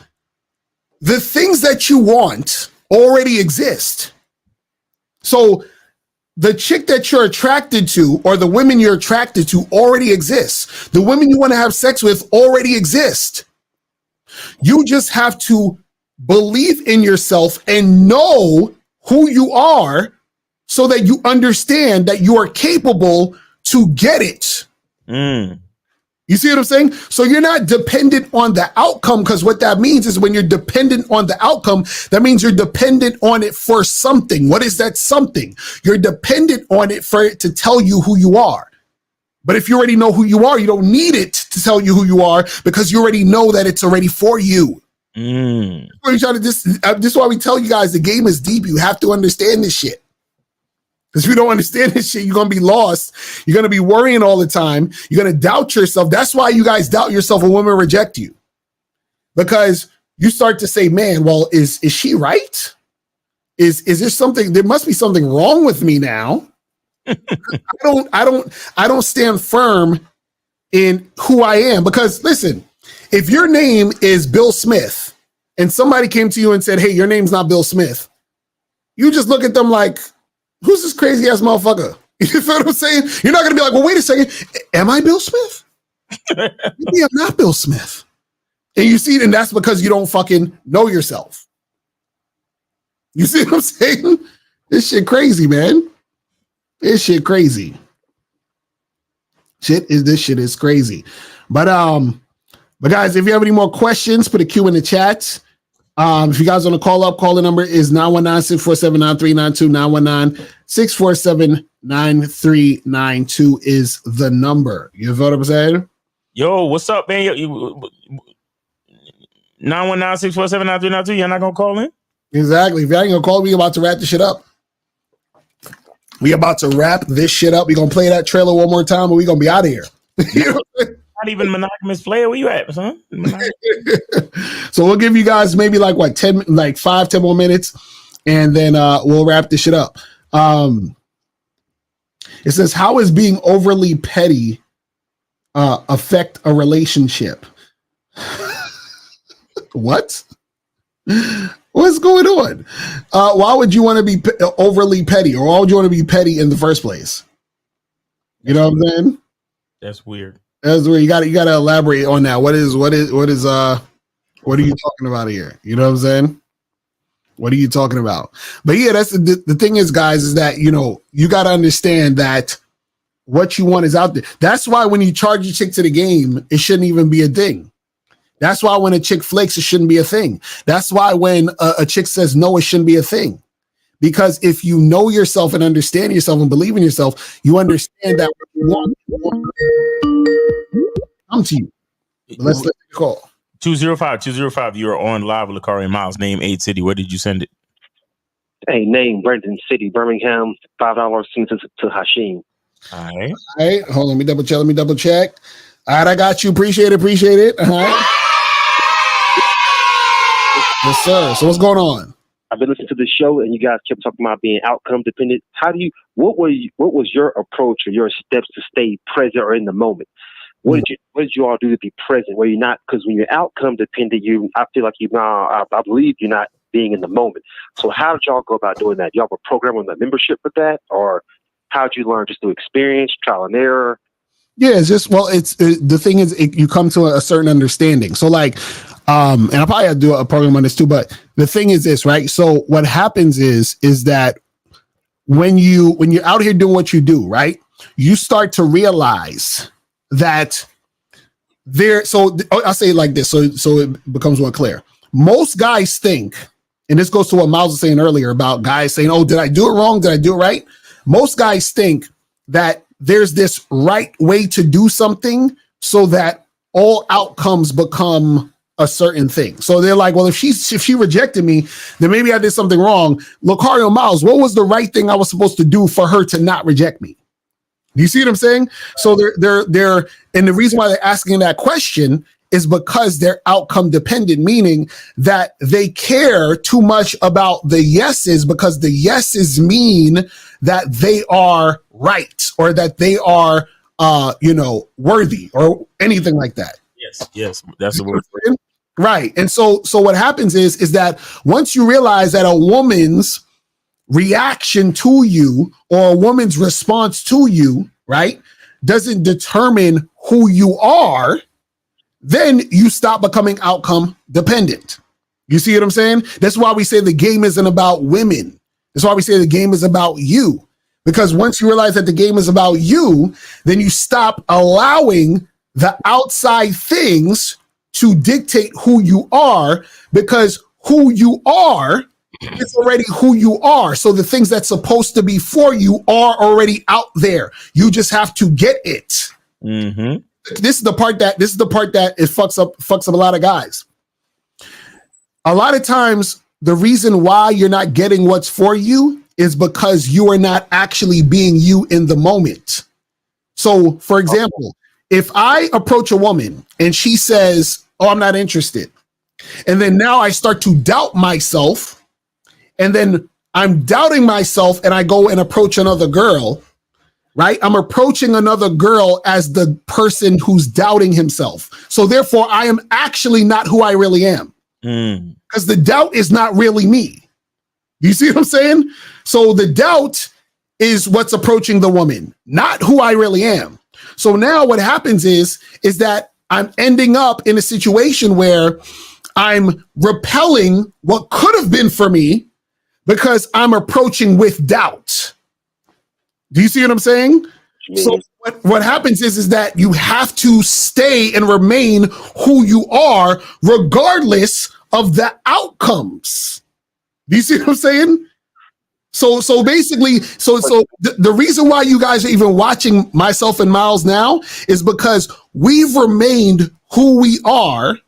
Speaker 3: The things that you want already exist. So the chick that you're attracted to or the women you're attracted to already exists. The women you want to have sex with already exist. You just have to believe in yourself and know who you are so that you understand that you are capable to get it. You see what I'm saying? So you're not dependent on the outcome, because what that means is when you're dependent on the outcome, that means you're dependent on it for something. What is that something? You're dependent on it for it to tell you who you are. But if you already know who you are, you don't need it to tell you who you are because you already know that it's already for you. This is why we tell you guys the game is deep. You have to understand this shit. Because if you don't understand this shit, you're going to be lost. You're going to be worrying all the time. You're going to doubt yourself. That's why you guys doubt yourself when women reject you. because you start to say, man, well, is she right? Is there something, there must be something wrong with me now. I don't stand firm in who I am, because listen, if your name is Bill Smith and somebody came to you and said, hey, your name's not Bill Smith, you just look at them like, who's this crazy ass motherfucker? You feel what I'm saying? You're not going to be like, well, wait a second. Am I Bill Smith? Maybe I'm not Bill Smith. And you see, and that's because you don't fucking know yourself. You see what I'm saying? This shit crazy, man. This shit crazy. This shit is crazy. But guys, if you have any more questions, put a Q in the chat. If you guys want to call up, call the number is 919-647-9392. 919-647-9392 is the number. You know what I'm saying?
Speaker 2: Yo, what's up, man? 919-647-9392. You're not gonna call in?
Speaker 3: Exactly. If you ain't gonna call, we about to wrap this shit up. We about to wrap this shit up. We gonna play that trailer one more time, and we gonna be out of here.
Speaker 2: Not even monogamous player. Where you at, son?
Speaker 3: So we'll give you guys maybe like 10 more minutes, and then we'll wrap this shit up. It says, how is being overly petty affect a relationship? What? What's going on? Why would you want to be overly petty, or why would you want to be petty in the first place? You know what I'm saying?
Speaker 2: That's weird.
Speaker 3: That's where you got to elaborate on that. What are you talking about here? You know what I'm saying? What are you talking about? But yeah, that's the thing is, guys, is that, you know, you got to understand that what you want is out there. That's why when you charge your chick to the game, it shouldn't even be a thing. That's why when a chick flakes, it shouldn't be a thing. That's why when a chick says no, it shouldn't be a thing. Because if you know yourself and understand yourself and believe in yourself, you understand that what you want come to you. But let's let it call.
Speaker 2: 205. You are on live with Lakari Miles. Name 8 City. Where did you send it?
Speaker 14: Hey, name Brendan City, Birmingham. $5 sent to Hashim.
Speaker 2: All right.
Speaker 3: Hold on. Let me double check. All right, I got you. Appreciate it. All right. Yes, sir. So what's going on?
Speaker 14: I've been listening to the show, and you guys kept talking about being outcome dependent. What was your approach or your steps to stay present or in the moment? What did you all do to be present? Where you're not, because when you're outcome dependent, I feel like I believe you're not being in the moment. So how did y'all go about doing that? Do y'all have a program on the membership for that, or how did you learn? Just through experience, trial and error?
Speaker 3: Yeah, it's just, well, the thing is, you come to a certain understanding. So like, and I probably have to do a program on this too, but the thing is this, right? So what happens is that when you're out here doing what you do, right, you start to realize that so I'll say it like this, so it becomes more clear. Most guys think, and this goes to what Miles was saying earlier about guys saying, oh, did I do it wrong? Did I do it right? Most guys think that there's this right way to do something so that all outcomes become a certain thing. So they're like, well, if she rejected me, then maybe I did something wrong. Locario Miles, what was the right thing I was supposed to do for her to not reject me? Do you see what I'm saying? So they're and the reason why they're asking that question is because they're outcome dependent, meaning that they care too much about the yeses, because the yeses mean that they are right or that they are worthy or anything like that.
Speaker 2: Yes, that's the word.
Speaker 3: Right. And so what happens is that once you realize that a woman's reaction to you or a woman's response to you, right, doesn't determine who you are, then you stop becoming outcome dependent. You see what I'm saying? That's why we say the game isn't about women. That's why we say the game is about you. Because once you realize that the game is about you, then you stop allowing the outside things to dictate who you are, because who you are is already who you are. So the things that's supposed to be for you are already out there. You just have to get it.
Speaker 2: Mm-hmm.
Speaker 3: This is the part that it fucks up a lot of guys. A lot of times, the reason why you're not getting what's for you is because you are not actually being you in the moment. So, for example, if I approach a woman and she says, oh, I'm not interested,
Speaker 7: And then now I start to doubt myself. And then I'm doubting myself and I go and approach another girl, right? I'm approaching another girl as the person who's doubting himself. So therefore, I am actually not who I really am. Because the doubt is not really me. You see what I'm saying? So the doubt is what's approaching the woman, not who I really am. So now what happens is that I'm ending up in a situation where I'm repelling what could have been for me because I'm approaching with doubt. Do you see what I'm saying? So what happens is that you have to stay and remain who you are regardless of the outcomes. Do you see what I'm saying? So basically, the reason why you guys are even watching myself and Miles now is because we've remained who we are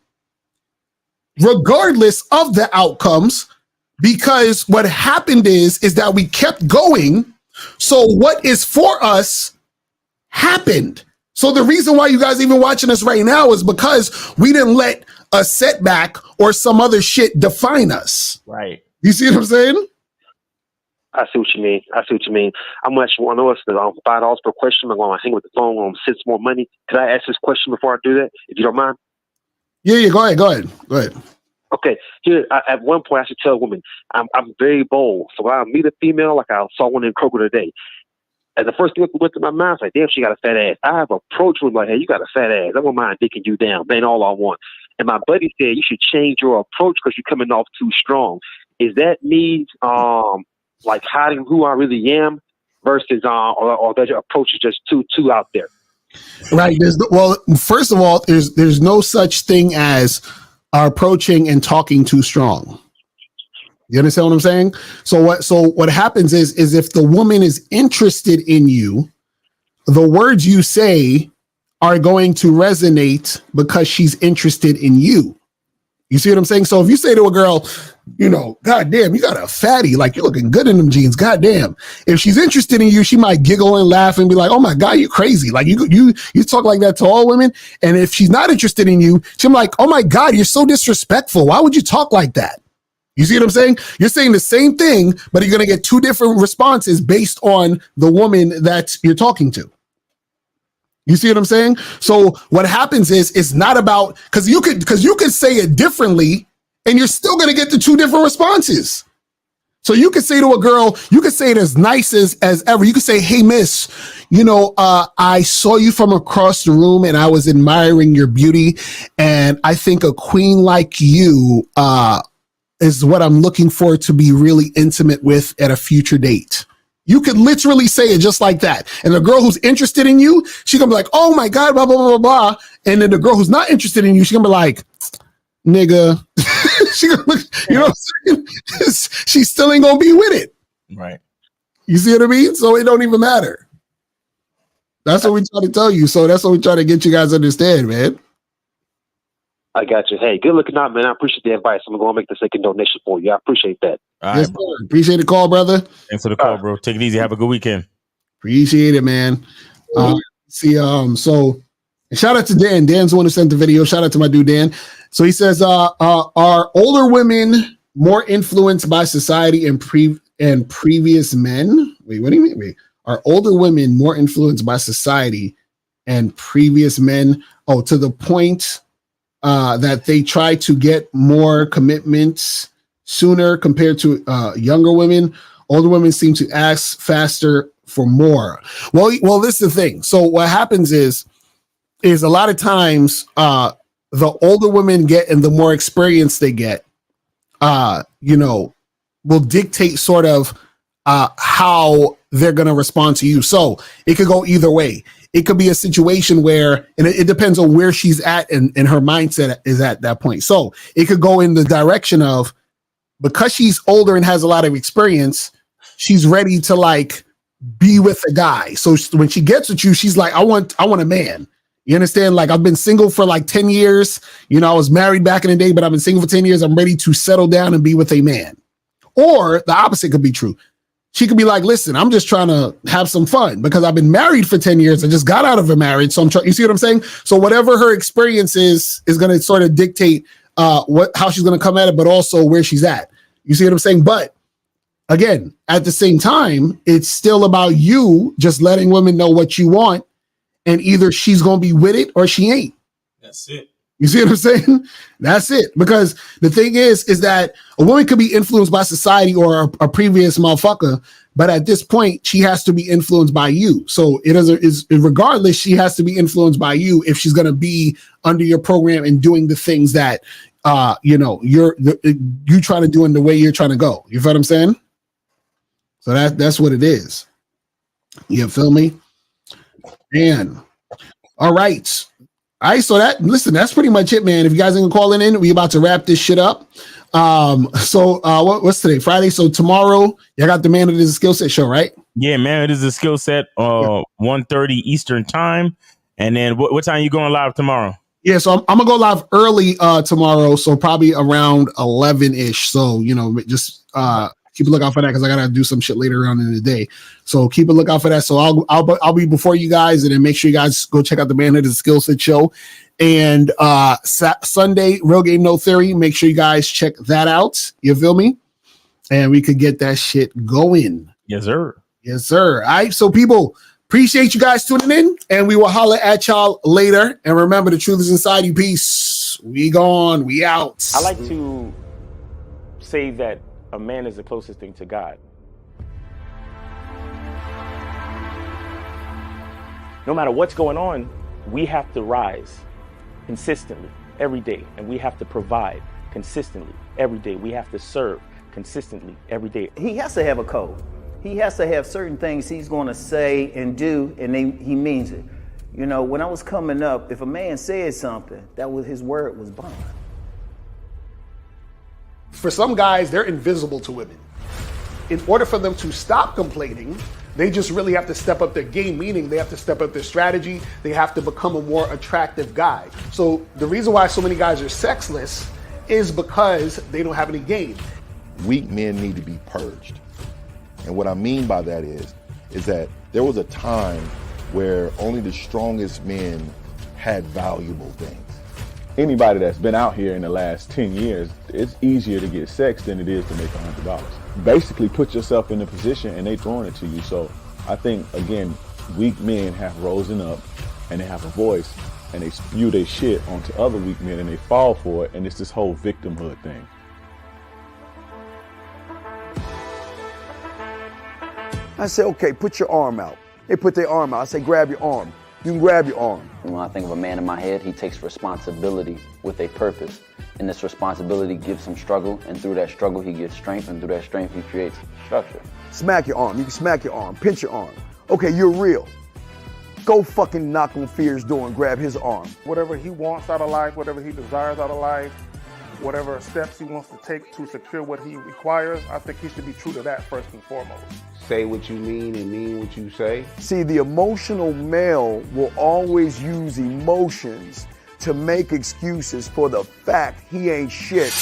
Speaker 7: regardless of the outcomes, because what happened is that we kept going. So what is for us happened. So the reason why you guys even watching us right now is because we didn't let a setback or some other shit define us.
Speaker 2: Right.
Speaker 7: You see what I'm saying?
Speaker 14: I see what you mean. I'm gonna actually want to know us $5 per question. I'm gonna hang with the phone. I'm gonna send some more money. Could I ask this question before I do that, if you don't mind?
Speaker 7: Yeah. Go ahead.
Speaker 14: Okay. Here, at one point, I should tell a woman, I'm very bold. So when I meet a female, like I saw one in Kroger today, and the first thing that went through my mind was like, damn, she got a fat ass. I have approached her like, hey, you got a fat ass. I don't mind dicking you down. That ain't all I want. And my buddy said, you should change your approach because you're coming off too strong. Is that me, like hiding who I really am versus, or that your approach is just too out there?
Speaker 7: Right. First of all, there's no such thing as approaching and talking too strong. You understand what I'm saying? So what happens is if the woman is interested in you, the words you say are going to resonate because she's interested in you. You see what I'm saying? So if you say to a girl, God damn, you got a fatty, like you're looking good in them jeans. God damn. If she's interested in you, she might giggle and laugh and be like, oh my God, you crazy. Like you talk like that to all women. And if she's not interested in you, she's like, oh my God, you're so disrespectful. Why would you talk like that? You see what I'm saying? You're saying the same thing, but you're going to get two different responses based on the woman that you're talking to. You see what I'm saying? So what happens is it's not about, because you could say it differently and you're still going to get the two different responses. So you could say to a girl, you could say it as nice as ever. You could say, hey, miss, I saw you from across the room and I was admiring your beauty. And I think a queen like you is what I'm looking for to be really intimate with at a future date. You could literally say it just like that. And the girl who's interested in you, she's going to be like, oh my God, blah, blah, blah, blah. And then the girl who's not interested in you, she's going to be like, nigga. She gonna look, you know what I'm saying? She still ain't going to be with it.
Speaker 2: Right.
Speaker 7: You see what I mean? So it don't even matter. That's what we try to tell you. So that's what we try to get you guys to understand, man.
Speaker 14: I got you. Hey, good looking out, man. I appreciate the advice. I'm going to make the second donation for you. I appreciate that.
Speaker 2: All
Speaker 7: yes,
Speaker 2: right,
Speaker 7: appreciate the call, brother.
Speaker 2: Thanks for the call, bro. Take it easy. Have a good weekend.
Speaker 7: Appreciate it, man. So shout out to Dan. Dan's the one who sent the video. Shout out to my dude, Dan. So he says, are older women more influenced by society and previous men? Wait, what do you mean? Wait, are older women more influenced by society and previous men? Oh, to the point that they try to get more commitments sooner compared to younger women. Older women seem to ask faster for more. Well, this is the thing. So what happens is a lot of times the older women get and the more experience they get, will dictate sort of how they're going to respond to you. So it could go either way. It could be a situation where, and it depends on where she's at and her mindset is at that point. So it could go in the direction of, because she's older and has a lot of experience, she's ready to like be with a guy. So when she gets with you, she's like, I want a man. You understand? Like, I've been single for like 10 years. I was married back in the day, but I've been single for 10 years. I'm ready to settle down and be with a man. Or the opposite could be true. She could be like, listen, I'm just trying to have some fun because I've been married for 10 years. I just got out of a marriage. So I'm trying, you see what I'm saying? So whatever her experience is going to sort of dictate
Speaker 3: how she's going to come at it, but also where she's at. You see what I'm saying? But again, at the same time, it's still about you just letting women know what you want, and either she's going to be with it or she ain't.
Speaker 2: That's it.
Speaker 3: You see what I'm saying? That's it. Because the thing is that a woman could be influenced by society or a previous motherfucker, but at this point, she has to be influenced by you. So regardless, she has to be influenced by you if she's going to be under your program and doing the things that you trying to do in the way you're trying to go. You feel what I'm saying? So that's what it is. You feel me? And all right. All right, so that's pretty much it, man. If you guys ain't calling in, we about to wrap this shit up. What's today? Friday. So tomorrow, y'all got the Man It Is a Skill Set show, right?
Speaker 15: Yeah, Man It Is a Skill Set, 1:30 Eastern time. And then what time you going live tomorrow?
Speaker 3: Yeah, so I'm gonna go live early tomorrow, so probably around 11-ish. So just keep a lookout for that because I gotta do some shit later on in the day. So keep a lookout for that. So I'll be before you guys, and then make sure you guys go check out the Man It Is a Skill Set show. And Sunday, Real Game No Theory. Make sure you guys check that out. You feel me? And we could get that shit going.
Speaker 15: Yes, sir.
Speaker 3: Yes, sir. All right, so people, appreciate you guys tuning in, and we will holler at y'all later. And remember, the truth is inside you. Peace. We gone. We out.
Speaker 2: I like to say that a man is the closest thing to God. No matter what's going on, we have to rise consistently every day, and we have to provide consistently every day. We have to serve consistently every day.
Speaker 9: He has to have a code. He has to have certain things he's going to say and do, and he means it. When I was coming up, if a man said something, his word was bond.
Speaker 3: For some guys, they're invisible to women. In order for them to stop complaining, they just really have to step up their game, meaning they have to step up their strategy. They have to become a more attractive guy. So the reason why so many guys are sexless is because they don't have any game.
Speaker 1: Weak men need to be purged. And what I mean by that is that there was a time where only the strongest men had valuable things.
Speaker 8: Anybody that's been out here in the last 10 years, it's easier to get sex than it is to make $100. Basically put yourself in a position and they throwing it to you. So I think, again, weak men have risen up and they have a voice and they spew their shit onto other weak men and they fall for it. And it's this whole victimhood thing.
Speaker 5: I say, okay, put your arm out. They put their arm out. I say, grab your arm. You can grab your arm.
Speaker 10: And when I think of a man in my head, he takes responsibility with a purpose. And this responsibility gives him struggle, and through that struggle, he gets strength, and through that strength, he creates structure.
Speaker 5: Smack your arm. You can smack your arm. Pinch your arm. Okay, you're real. Go fucking knock on Fear's door and grab his arm.
Speaker 11: Whatever he wants out of life, whatever he desires out of life, whatever steps he wants to take to secure what he requires, I think he should be true to that first and foremost.
Speaker 4: Say what you mean and mean what you say.
Speaker 5: See, the emotional male will always use emotions to make excuses for the fact he ain't shit.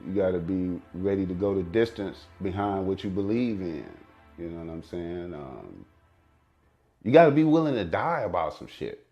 Speaker 4: You gotta be ready to go the distance behind what you believe in. You know what I'm saying? You gotta be willing to die about some shit.